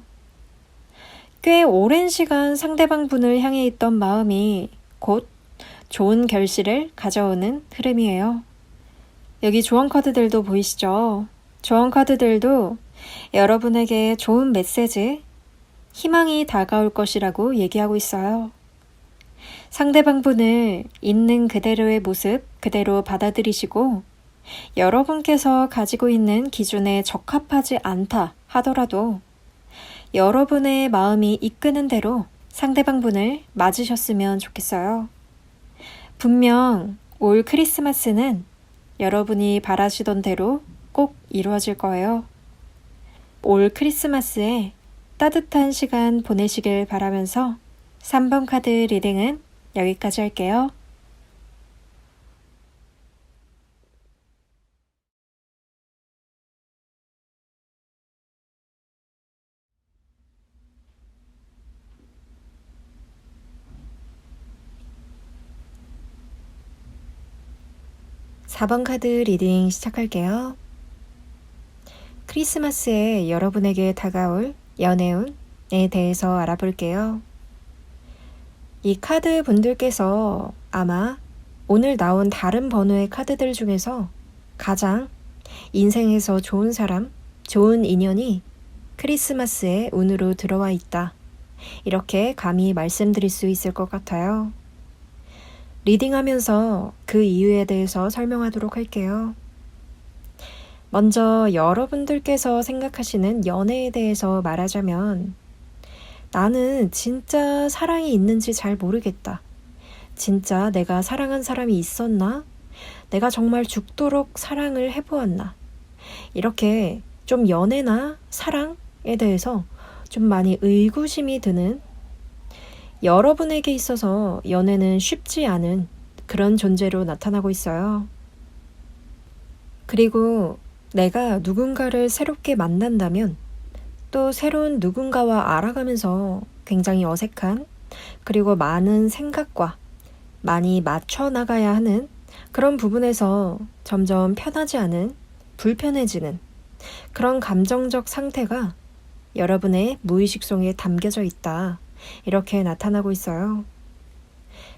S1: 꽤 오랜 시간 상대방 분을 향해 있던 마음이 곧 좋은 결실을 가져오는 흐름이에요. 여기 조언 카드들도 보이시죠? 조언 카드들도 여러분에게 좋은 메시지, 희망이 다가올 것이라고 얘기하고 있어요. 상대방 분을 있는 그대로의 모습 그대로 받아들이시고 여러분께서 가지고 있는 기준에 적합하지 않다 하더라도 여러분의 마음이 이끄는 대로 상대방 분을 맞으셨으면 좋겠어요. 분명 올 크리스마스는 여러분이 바라시던 대로 꼭 이루어질 거예요. 올 크리스마스에 따뜻한 시간 보내시길 바라면서 3번 카드 리딩은 여기까지 할게요. (4번) 카드 리딩 시작할게요. 크리스마스에 여러분에게 다가올 연애운에 대해서 알아볼게요. 이 카드 분들께서 아마 오늘 나온 다른 번호의 카드들 중에서 가장 인생에서 좋은 사람, 좋은 인연이 크리스마스에 운으로 들어와 있다. 이렇게 감히 말씀드릴 수 있을 것 같아요. 리딩하면서 그 이유에 대해서 설명하도록 할게요. 먼저 여러분들께서 생각하시는 연애에 대해서 말하자면 나는 진짜 사랑이 있는지 잘 모르겠다. 진짜 내가 사랑한 사람이 있었나? 내가 정말 죽도록 사랑을 해보았나? 이렇게 좀 연애나 사랑에 대해서 좀 많이 의구심이 드는, 여러분에게 있어서 연애는 쉽지 않은 그런 존재로 나타나고 있어요. 그리고 내가 누군가를 새롭게 만난다면 또 새로운 누군가와 알아가면서 굉장히 어색한, 그리고 많은 생각과 많이 맞춰 나가야 하는 그런 부분에서 점점 편하지 않은, 불편해지는 그런 감정적 상태가 여러분의 무의식 속에 담겨져 있다. 이렇게 나타나고 있어요.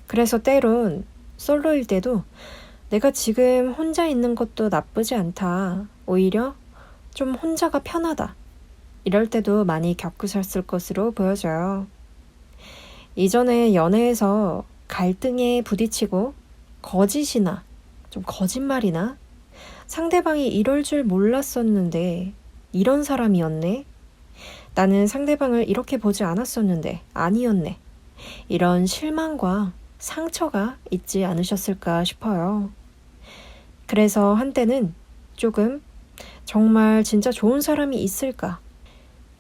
S1: 그래서 때론 솔로일 때도 내가 지금 혼자 있는 것도 나쁘지 않다. 오히려 좀 혼자가 편하다. 이럴 때도 많이 겪으셨을 것으로 보여져요. 이전에 연애에서 갈등에 부딪히고 거짓이나 좀 거짓말이나 상대방이 이럴 줄 몰랐었는데 이런 사람이었네. 나는 상대방을 이렇게 보지 않았었는데 아니었네. 이런 실망과
S2: 상처가 있지 않으셨을까 싶어요. 그래서 한때는 조금 정말 진짜 좋은 사람이 있을까?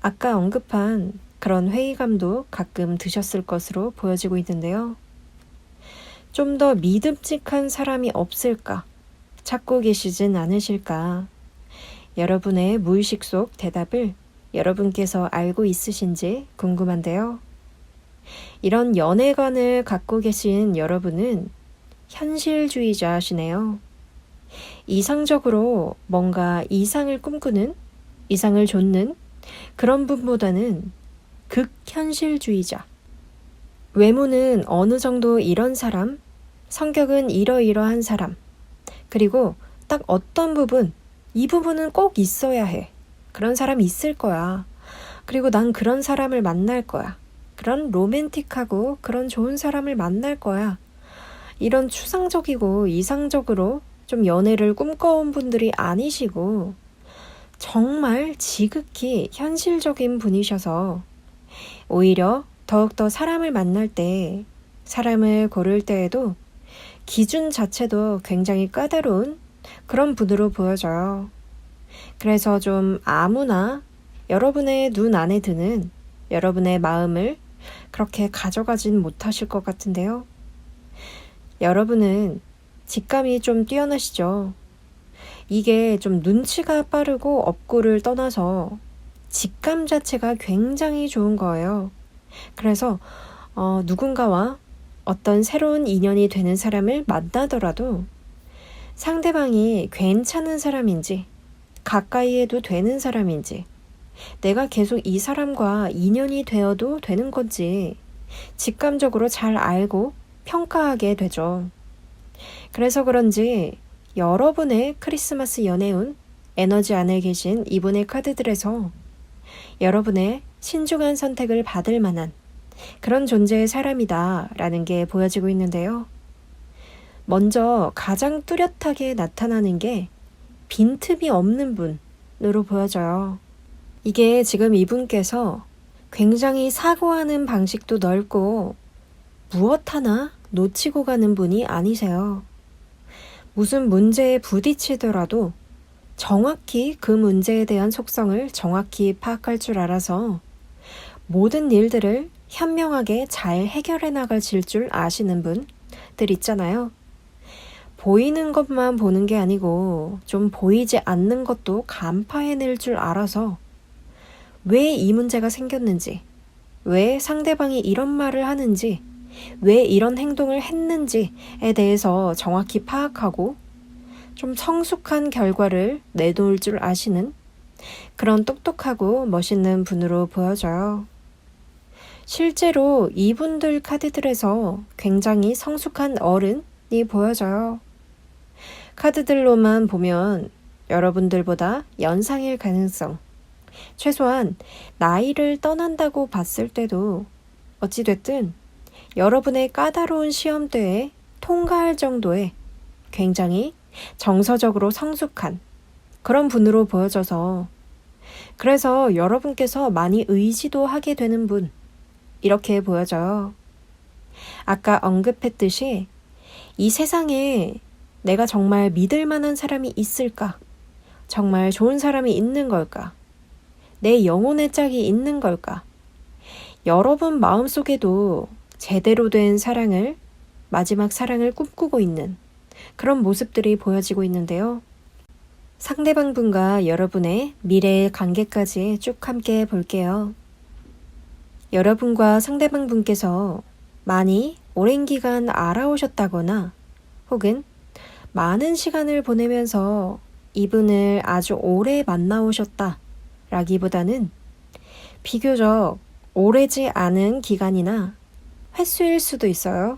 S2: 아까 언급한 그런 회의감도 가끔 드셨을 것으로 보여지고 있는데요. 좀 더 믿음직한 사람이 없을까? 찾고 계시진 않으실까? 여러분의 무의식 속 대답을 여러분께서 알고 있으신지 궁금한데요. 이런 연애관을 갖고 계신 여러분은 현실주의자시네요. 이상적으로 뭔가 이상을 꿈꾸는, 이상을 좇는 그런 분보다는 극현실주의자. 외모는 어느 정도 이런 사람, 성격은 이러이러한 사람, 그리고 딱 어떤 부분, 이 부분은 꼭 있어야 해. 그런 사람이 있을 거야. 그리고 난 그런 사람을 만날 거야. 그런 로맨틱하고 그런 좋은 사람을 만날 거야. 이런 추상적이고 이상적으로 좀 연애를 꿈꿔온 분들이 아니시고 정말 지극히 현실적인 분이셔서 오히려 더욱더 사람을 만날 때, 사람을 고를 때에도 기준 자체도 굉장히 까다로운 그런 분으로 보여져요. 그래서 좀 아무나 여러분의 눈 안에 드는 여러분의 마음을 그렇게 가져가진 못하실 것 같은데요. 여러분은 직감이 좀 뛰어나시죠? 이게 좀 눈치가 빠르고 업고를 떠나서 직감 자체가 굉장히 좋은 거예요. 그래서 누군가와 어떤 새로운 인연이 되는 사람을 만나더라도 상대방이 괜찮은 사람인지, 가까이 해도 되는 사람인지, 내가 계속 이 사람과 인연이 되어도 되는 건지 직감적으로 잘 알고 평가하게 되죠. 그래서 그런지 여러분의 크리스마스 연애운 에너지 안에 계신 이분의 카드들에서 여러분의 신중한 선택을 받을 만한 그런 존재의 사람이다 라는 게 보여지고 있는데요. 먼저 가장 뚜렷하게 나타나는 게 빈틈이 없는 분으로 보여져요. 이게 지금 이분께서 굉장히 사고하는 방식도 넓고 무엇 하나 놓치고 가는 분이 아니세요. 무슨 문제에 부딪히더라도 정확히 그 문제에 대한 속성을 정확히 파악할 줄 알아서 모든 일들을 현명하게 잘 해결해 나가실 줄 아시는 분들 있잖아요. 보이는 것만 보는 게 아니고 좀 보이지 않는 것도 간파해낼 줄 알아서 왜 이 문제가 생겼는지, 왜 상대방이 이런 말을 하는지, 왜 이런 행동을 했는지에 대해서 정확히 파악하고 좀 성숙한 결과를 내놓을 줄 아시는 그런 똑똑하고 멋있는 분으로 보여져요. 실제로 이분들 카드들에서 굉장히 성숙한 어른이 보여져요. 카드들로만 보면 여러분들보다 연상일 가능성, 최소한 나이를 떠난다고 봤을 때도 어찌됐든 여러분의 까다로운 시험대에 통과할 정도의 굉장히 정서적으로 성숙한 그런 분으로 보여져서 그래서 여러분께서 많이 의지도 하게 되는 분 이렇게 보여져요. 아까 언급했듯이 이 세상에 내가 정말 믿을 만한 사람이 있을까? 정말 좋은 사람이 있는 걸까? 내 영혼의 짝이 있는 걸까? 여러분 마음속에도 제대로 된 사랑을, 마지막 사랑을 꿈꾸고 있는 그런 모습들이 보여지고 있는데요. 상대방 분과 여러분의 미래의 관계까지 쭉 함께 볼게요. 여러분과 상대방 분께서 많이 오랜 기간 알아오셨다거나 혹은 많은 시간을 보내면서 이분을 아주 오래 만나오셨다 라기보다는 비교적 오래지 않은 기간이나 횟수일 수도 있어요.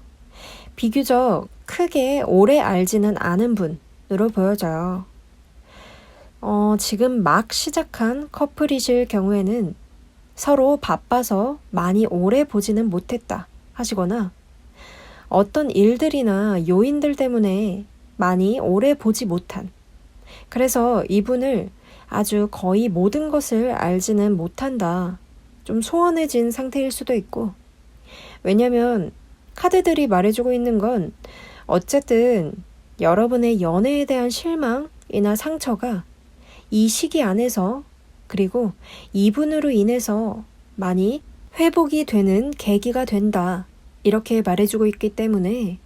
S2: 비교적 크게 오래 알지는 않은 분으로 보여져요. 지금 막 시작한 커플이실 경우에는 서로 바빠서 많이 오래 보지는 못했다 하시거나 어떤 일들이나 요인들 때문에 많이 오래 보지 못한, 그래서 이분을 아주 거의 모든 것을 알지는 못한다, 좀 소원해진 상태일 수도 있고, 왜냐면 카드들이 말해주고 있는 건 어쨌든 여러분의 연애에 대한 실망이나 상처가 이 시기 안에서 그리고 이분으로 인해서 많이 회복이 되는 계기가 된다. 이렇게 말해주고 있기 때문에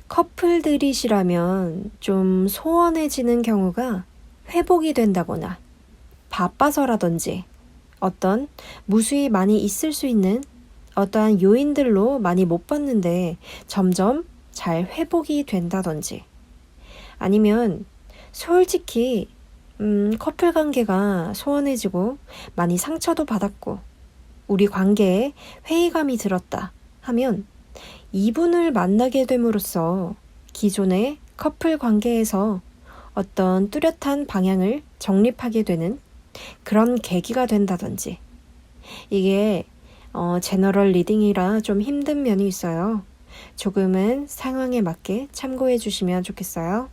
S2: 커플들이시라면 좀 소원해지는 경우가 회복이 된다거나 바빠서라든지 어떤 무수히 많이 있을 수 있는 어떠한 요인들로 많이 못 봤는데 점점 잘 회복이 된다든지 아니면 솔직히 커플 관계가 소원해지고 많이 상처도 받았고 우리 관계에 회의감이 들었다 하면 이분을 만나게 됨으로써 기존의 커플 관계에서 어떤 뚜렷한 방향을 정립하게 되는 그런 계기가 된다든지 이게 제너럴 리딩이라 좀 힘든 면이 있어요. 조금은 상황에 맞게 참고해 주시면 좋겠어요.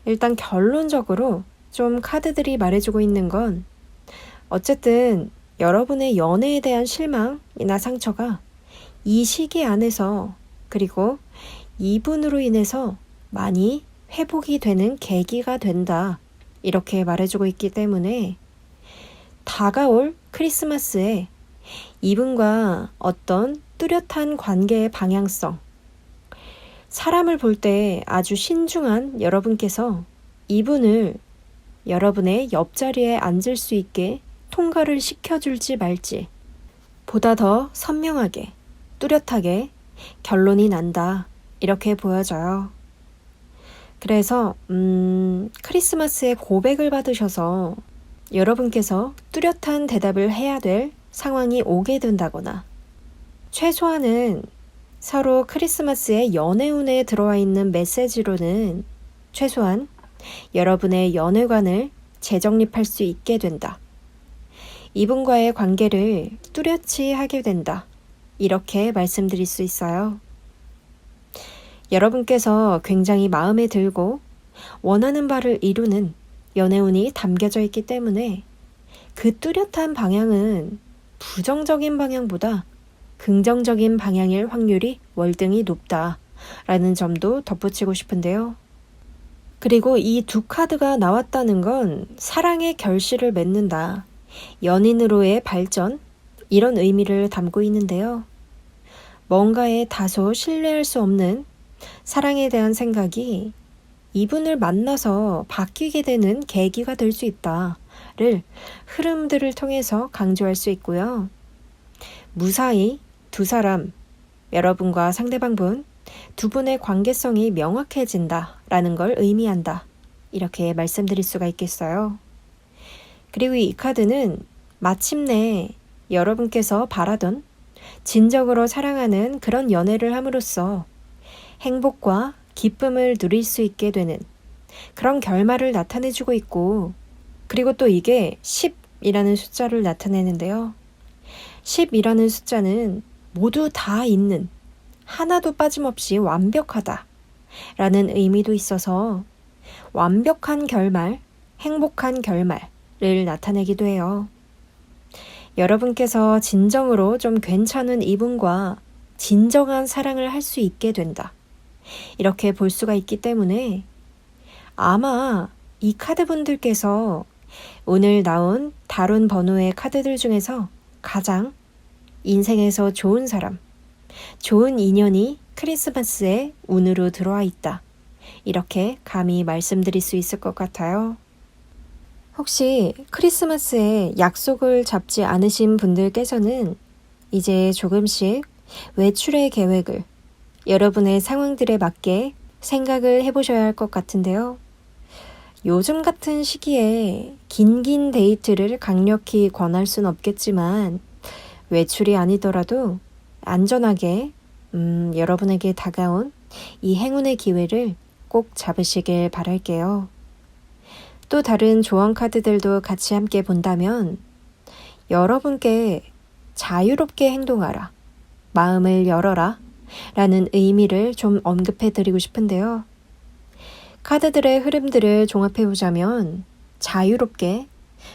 S2: 일단 결론적으로 좀 카드들이 말해주고 있는 건 어쨌든 여러분의 연애에 대한 실망이나 상처가 이 시기 안에서 그리고 이분으로 인해서 많이 회복이 되는 계기가 된다. 이렇게 말해주고 있기 때문에 다가올 크리스마스에 이분과 어떤 뚜렷한 관계의 방향성, 사람을 볼 때 아주 신중한 여러분께서 이분을 여러분의 옆자리에 앉을 수 있게 통과를 시켜줄지 말지 보다 더 선명하게, 뚜렷하게 결론이 난다. 이렇게 보여져요. 그래서 크리스마스에 고백을 받으셔서 여러분께서 뚜렷한 대답을 해야 될 상황이 오게 된다거나 최소한은 서로 크리스마스에 연애운에 들어와 있는 메시지로는 최소한 여러분의 연애관을 재정립할 수 있게 된다. 이분과의 관계를 뚜렷이 하게 된다. 이렇게 말씀드릴 수 있어요. 여러분께서 굉장히 마음에 들고 원하는 바를 이루는 연애운이 담겨져 있기 때문에 그 뚜렷한 방향은 부정적인 방향보다 긍정적인 방향일 확률이 월등히 높다라는 점도 덧붙이고 싶은데요. 그리고 이 두 카드가 나왔다는 건 사랑의 결실을 맺는다, 연인으로의 발전, 이런 의미를 담고 있는데요. 뭔가에 다소 신뢰할 수 없는 사랑에 대한 생각이 이분을 만나서 바뀌게 되는 계기가 될 수 있다를 흐름들을 통해서 강조할 수 있고요. 무사히 두 사람, 여러분과 상대방분 두 분의 관계성이 명확해진다라는 걸 의미한다. 이렇게 말씀드릴 수가 있겠어요. 그리고 이 카드는 마침내 여러분께서 바라던 진정으로 사랑하는 그런 연애를 함으로써 행복과 기쁨을 누릴 수 있게 되는 그런 결말을 나타내주고 있고, 그리고 또 이게 10이라는 숫자를 나타내는데요. 10이라는 숫자는 모두 다 있는, 하나도 빠짐없이 완벽하다 라는 의미도 있어서 완벽한 결말, 행복한 결말을 나타내기도 해요. 여러분께서 진정으로 좀 괜찮은 이분과 진정한 사랑을 할 수 있게 된다. 이렇게 볼 수가 있기 때문에 아마 이 카드분들께서 오늘 나온 다룬 번호의 카드들 중에서 가장 인생에서 좋은 사람, 좋은 인연이 크리스마스에 운으로 들어와 있다. 이렇게 감히 말씀드릴 수 있을 것 같아요. 혹시 크리스마스에 약속을 잡지 않으신 분들께서는 이제 조금씩 외출의 계획을 여러분의 상황들에 맞게 생각을 해보셔야 할 것 같은데요. 요즘 같은 시기에 긴 데이트를 강력히 권할 순 없겠지만 외출이 아니더라도 안전하게 여러분에게 다가온 이 행운의 기회를 꼭 잡으시길 바랄게요. 또 다른 조언 카드들도 같이 함께 본다면 여러분께 자유롭게 행동하라, 마음을 열어라 라는 의미를 좀 언급해 드리고 싶은데요. 카드들의 흐름들을 종합해 보자면 자유롭게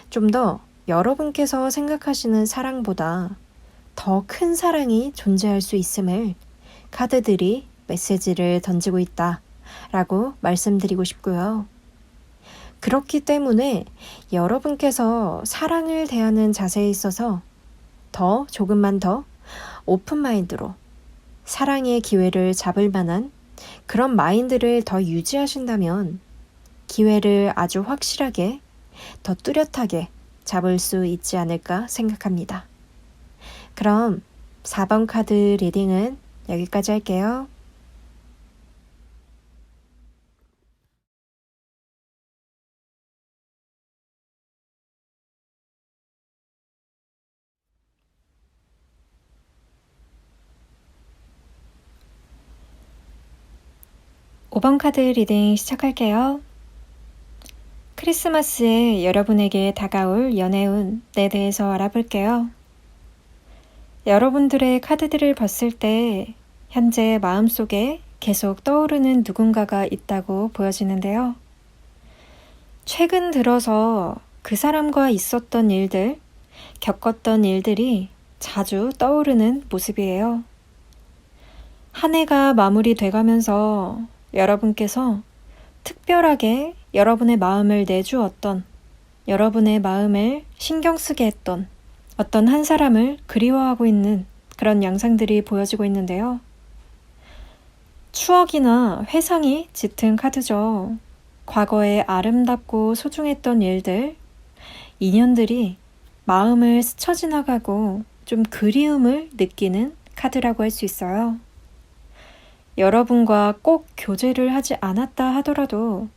S2: 좀 더 여러분께서 생각하시는 사랑보다 더 큰 사랑이 존재할 수 있음을 카드들이 메시지를 던지고 있다 라고 말씀드리고 싶고요. 그렇기 때문에 여러분께서 사랑을 대하는 자세에 있어서 조금만 더 오픈마인드로 사랑의 기회를 잡을 만한 그런 마인드를 더 유지하신다면 기회를 아주 확실하게 더 뚜렷하게 잡을 수 있지 않을까 생각합니다. 그럼 4번 카드 리딩은 여기까지 할게요.
S1: 오 번 카드 리딩 시작할게요. 크리스마스에 여러분에게 다가올 연애운에 대해서 알아볼게요. 여러분들의 카드들을 봤을 때 현재 마음속에 계속 떠오르는 누군가가 있다고 보여지는데요. 최근 들어서 그 사람과 있었던 일들, 겪었던 일들이 자주 떠오르는 모습이에요. 한 해가 마무리돼가면서 여러분께서 특별하게 여러분의 마음을 내주었던, 여러분의 마음을 신경 쓰게 했던 어떤 한 사람을 그리워하고 있는 그런 양상들이 보여지고 있는데요. 추억이나 회상이 짙은 카드죠. 과거에 아름답고 소중했던 일들, 인연들이 마음을 스쳐 지나가고 좀 그리움을 느끼는 카드라고 할 수 있어요. 여러분과 꼭 교제를 하지 않았다 하더라도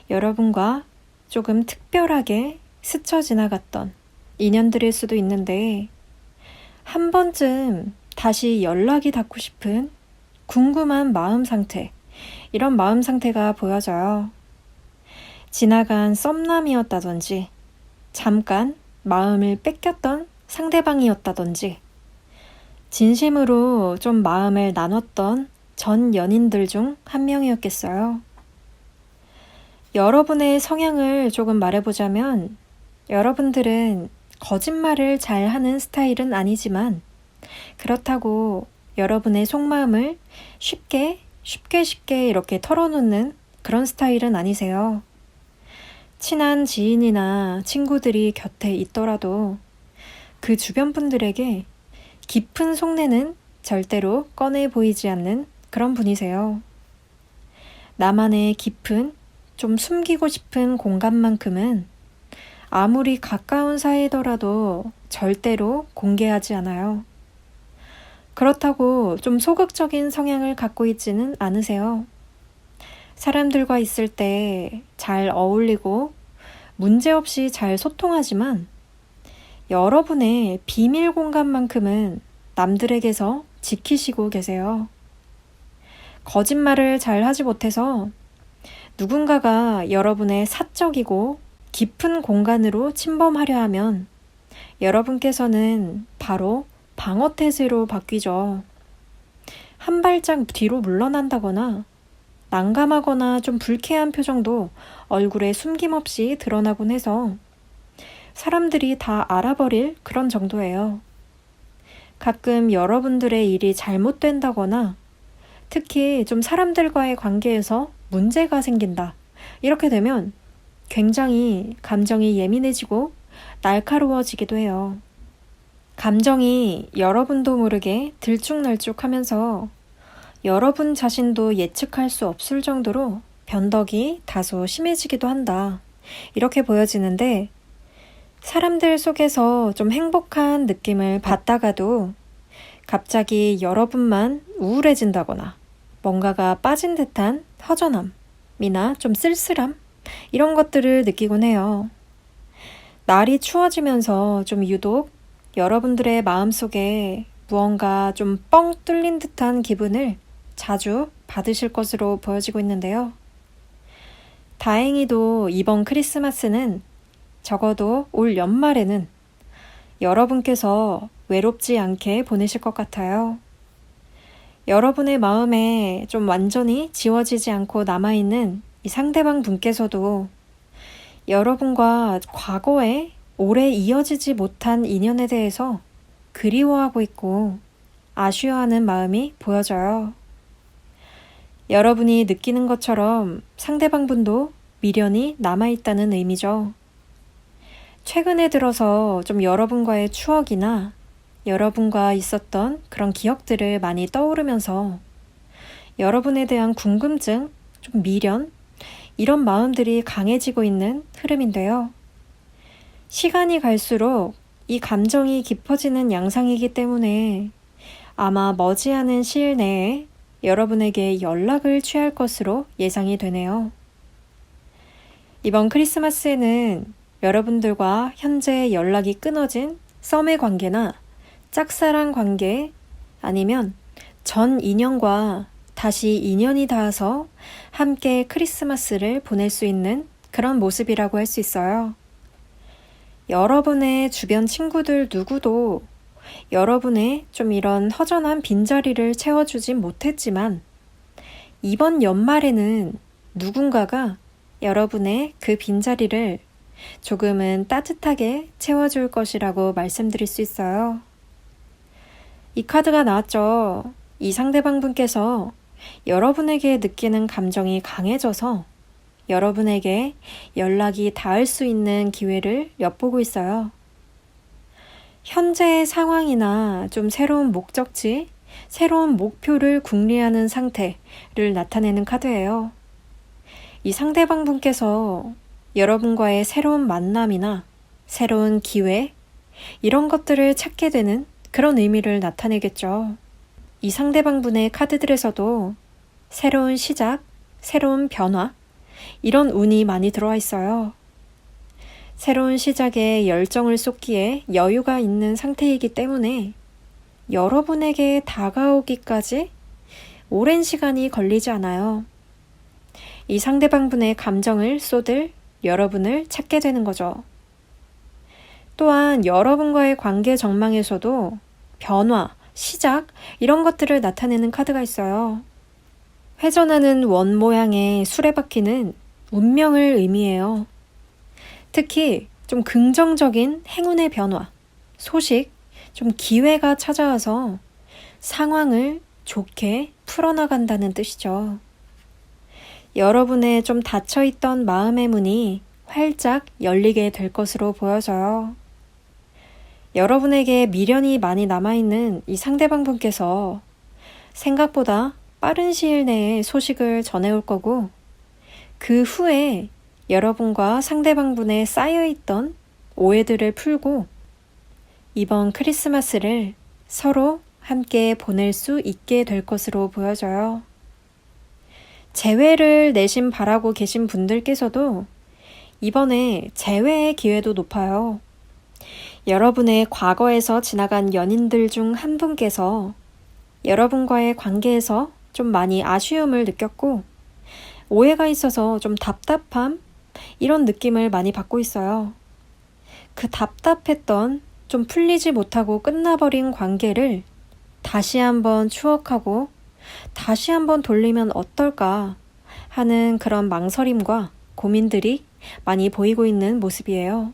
S1: 여러분과 조금 특별하게 스쳐 지나갔던 인연들일 수도 있는데 한 번쯤 다시 연락이 닿고 싶은 궁금한 마음 상태, 이런 마음 상태가 보여져요. 지나간 썸남이었다든지 잠깐 마음을 뺏겼던 상대방이었다든지 진심으로 좀 마음을 나눴던 전 연인들 중 한 명이었겠어요. 여러분의 성향을 조금 말해보자면 여러분들은 거짓말을 잘 하는 스타일은 아니지만 그렇다고 여러분의 속마음을 쉽게 이렇게 털어놓는 그런 스타일은 아니세요. 친한 지인이나 친구들이 곁에 있더라도 그 주변 분들에게 깊은 속내는 절대로 꺼내 보이지 않는 그런 분이세요. 나만의 깊은, 좀 숨기고 싶은 공간만큼은 아무리 가까운 사이더라도 절대로 공개하지 않아요. 그렇다고 좀 소극적인 성향을 갖고 있지는 않으세요. 사람들과 있을 때 잘 어울리고 문제없이 잘 소통하지만 여러분의 비밀 공간만큼은 남들에게서 지키시고 계세요. 거짓말을 잘 하지 못해서 누군가가 여러분의 사적이고 깊은 공간으로 침범하려 하면 여러분께서는 바로 방어태세로 바뀌죠. 한 발짝 뒤로 물러난다거나 난감하거나 좀 불쾌한 표정도 얼굴에 숨김없이 드러나곤 해서 사람들이 다 알아버릴 그런 정도예요. 가끔 여러분들의 일이 잘못된다거나 특히 좀 사람들과의 관계에서 문제가 생긴다. 이렇게 되면 굉장히 감정이 예민해지고 날카로워지기도 해요. 감정이 여러분도 모르게 들쭉날쭉하면서 여러분 자신도 예측할 수 없을 정도로 변덕이 다소 심해지기도 한다. 이렇게 보여지는데 사람들 속에서 좀 행복한 느낌을 받다가도 갑자기 여러분만 우울해진다거나 뭔가가 빠진 듯한 허전함이나 좀 쓸쓸함 이런 것들을 느끼곤 해요. 날이 추워지면서 좀 유독 여러분들의 마음속에 무언가 좀 뻥 뚫린 듯한 기분을 자주 받으실 것으로 보여지고 있는데요. 다행히도 이번 크리스마스는 적어도 올 연말에는 여러분께서 외롭지 않게 보내실 것 같아요. 여러분의 마음에 좀 완전히 지워지지 않고 남아있는 이 상대방 분께서도 여러분과 과거에 오래 이어지지 못한 인연에 대해서 그리워하고 있고 아쉬워하는 마음이 보여져요. 여러분이 느끼는 것처럼 상대방분도 미련이 남아있다는 의미죠. 최근에 들어서 좀 여러분과의 추억이나 여러분과 있었던 그런 기억들을 많이 떠오르면서 여러분에 대한 궁금증, 좀 미련, 이런 마음들이 강해지고 있는 흐름인데요. 시간이 갈수록 이 감정이 깊어지는 양상이기 때문에 아마 머지않은 시일 내에 여러분에게 연락을 취할 것으로 예상이 되네요. 이번 크리스마스에는 여러분들과 현재 연락이 끊어진 썸의 관계나 짝사랑 관계 아니면 전 인연과 다시 인연이 닿아서 함께 크리스마스를 보낼 수 있는 그런 모습이라고 할 수 있어요. 여러분의 주변 친구들 누구도 여러분의 좀 이런 허전한 빈자리를 채워주진 못했지만 이번 연말에는 누군가가 여러분의 그 빈자리를 조금은 따뜻하게 채워줄 것이라고 말씀드릴 수 있어요. 이 카드가 나왔죠. 이 상대방분께서 여러분에게 느끼는 감정이 강해져서 여러분에게 연락이 닿을 수 있는 기회를 엿보고 있어요. 현재의 상황이나 좀 새로운 목적지, 새로운 목표를 궁리하는 상태를 나타내는 카드예요. 이 상대방분께서 여러분과의 새로운 만남이나 새로운 기회, 이런 것들을 찾게 되는 그런 의미를 나타내겠죠. 이 상대방분의 카드들에서도 새로운 시작, 새로운 변화, 이런 운이 많이 들어와 있어요. 새로운 시작에 열정을 쏟기에 여유가 있는 상태이기 때문에 여러분에게 다가오기까지 오랜 시간이 걸리지 않아요. 이 상대방분의 감정을 쏟을 여러분을 찾게 되는 거죠. 또한 여러분과의 관계 전망에서도 변화, 시작, 이런 것들을 나타내는 카드가 있어요. 회전하는 원 모양의 수레바퀴는 운명을 의미해요. 특히 좀 긍정적인 행운의 변화, 소식, 좀 기회가 찾아와서 상황을 좋게 풀어나간다는 뜻이죠. 여러분의 좀 닫혀있던 마음의 문이 활짝 열리게 될 것으로 보여져요. 여러분에게 미련이 많이 남아있는 이 상대방분께서 생각보다 빠른 시일 내에 소식을 전해올 거고 그 후에 여러분과 상대방분에 쌓여있던 오해들을 풀고 이번 크리스마스를 서로 함께 보낼 수 있게 될 것으로 보여져요. 재회를 내심 바라고 계신 분들께서도 이번에 재회의 기회도 높아요. 여러분의 과거에서 지나간 연인들 중 한 분께서 여러분과의 관계에서 좀 많이 아쉬움을 느꼈고 오해가 있어서 좀 답답함, 이런 느낌을 많이 받고 있어요. 그 답답했던 좀 풀리지 못하고 끝나버린 관계를 다시 한번 추억하고 다시 한번 돌리면 어떨까 하는 그런 망설임과 고민들이 많이 보이고 있는 모습이에요.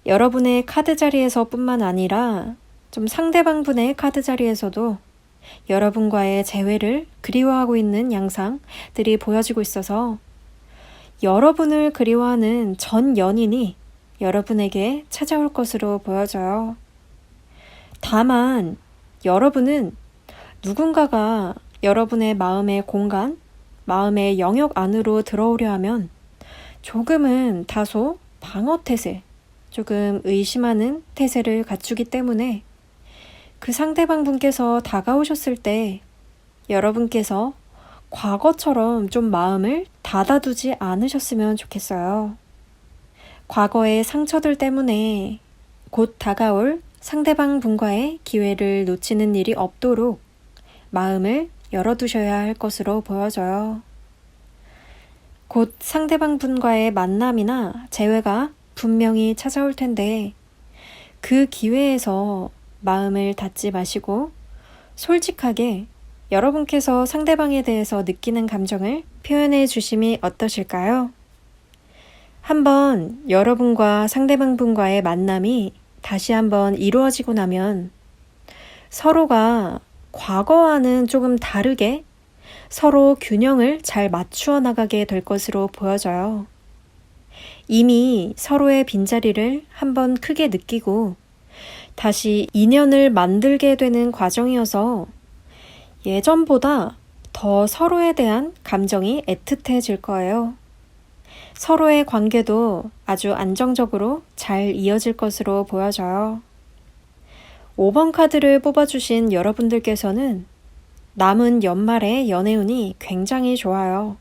S1: 여러분의 카드 자리에서 뿐만 아니라 좀 상대방분의 카드 자리에서도 여러분과의 재회를 그리워하고 있는 양상들이 보여지고 있어서 여러분을 그리워하는 전 연인이 여러분에게 찾아올 것으로 보여져요. 다만 여러분은 누군가가 여러분의 마음의 공간, 마음의 영역 안으로 들어오려 하면 조금은 다소 방어 태세, 조금 의심하는 태세를 갖추기 때문에 그 상대방분께서 다가오셨을 때 여러분께서 과거처럼 좀 마음을 닫아두지 않으셨으면 좋겠어요. 과거의 상처들 때문에 곧 다가올 상대방분과의 기회를 놓치는 일이 없도록 마음을 열어두셔야 할 것으로 보여져요. 곧 상대방분과의 만남이나 재회가 분명히 찾아올 텐데 그 기회에서 마음을 닫지 마시고 솔직하게 여러분께서 상대방에 대해서 느끼는 감정을 표현해 주심이 어떠실까요? 한번 여러분과 상대방분과의 만남이 다시 한번 이루어지고 나면
S2: 서로가 과거와는 조금 다르게 서로 균형을 잘 맞추어 나가게 될 것으로 보여져요. 이미 서로의 빈자리를 한번 크게 느끼고 다시 인연을 만들게 되는 과정이어서 예전보다 더 서로에 대한 감정이 애틋해질 거예요. 서로의 관계도 아주 안정적으로 잘 이어질 것으로 보여져요. 5번 카드를 뽑아주신 여러분들께서는 남은 연말의 연애운이 굉장히 좋아요.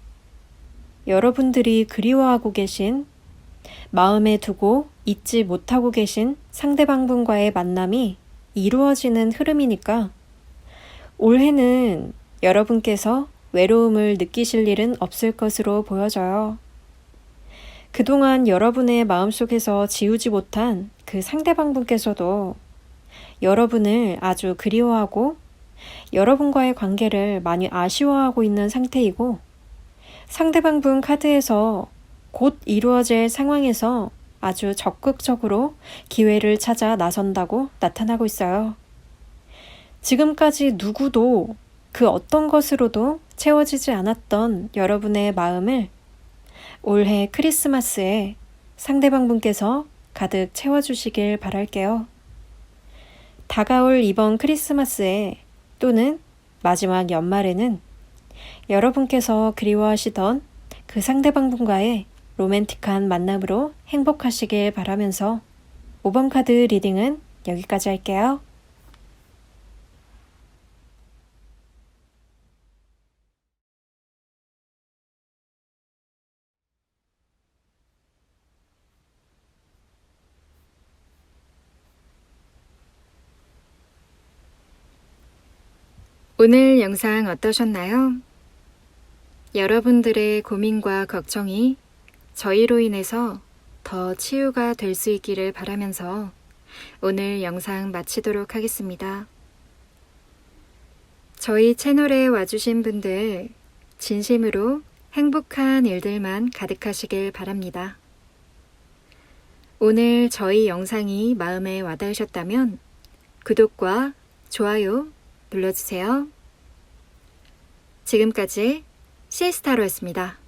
S2: 여러분들이 그리워하고 계신, 마음에 두고 잊지 못하고 계신 상대방분과의 만남이 이루어지는 흐름이니까 올해는 여러분께서 외로움을 느끼실 일은 없을 것으로 보여져요. 그동안 여러분의 마음속에서 지우지 못한 그 상대방분께서도 여러분을 아주 그리워하고 여러분과의 관계를 많이 아쉬워하고 있는 상태이고 상대방분 카드에서 곧 이루어질 상황에서 아주 적극적으로 기회를 찾아 나선다고 나타나고 있어요. 지금까지 누구도 그 어떤 것으로도 채워지지 않았던 여러분의 마음을 올해 크리스마스에 상대방분께서 가득 채워주시길 바랄게요. 다가올 이번 크리스마스에 또는 마지막 연말에는 여러분께서 그리워하시던 그 상대방분과의 로맨틱한 만남으로 행복하시길 바라면서 5번 카드 리딩은 여기까지 할게요.
S1: 오늘 영상 어떠셨나요? 여러분들의 고민과 걱정이 저희로 인해서 더 치유가 될 수 있기를 바라면서 오늘 영상 마치도록 하겠습니다. 저희 채널에 와주신 분들 진심으로 행복한 일들만 가득하시길 바랍니다. 오늘 저희 영상이 마음에 와닿으셨다면 구독과 좋아요 눌러주세요. 지금까지 시에스타로였습니다.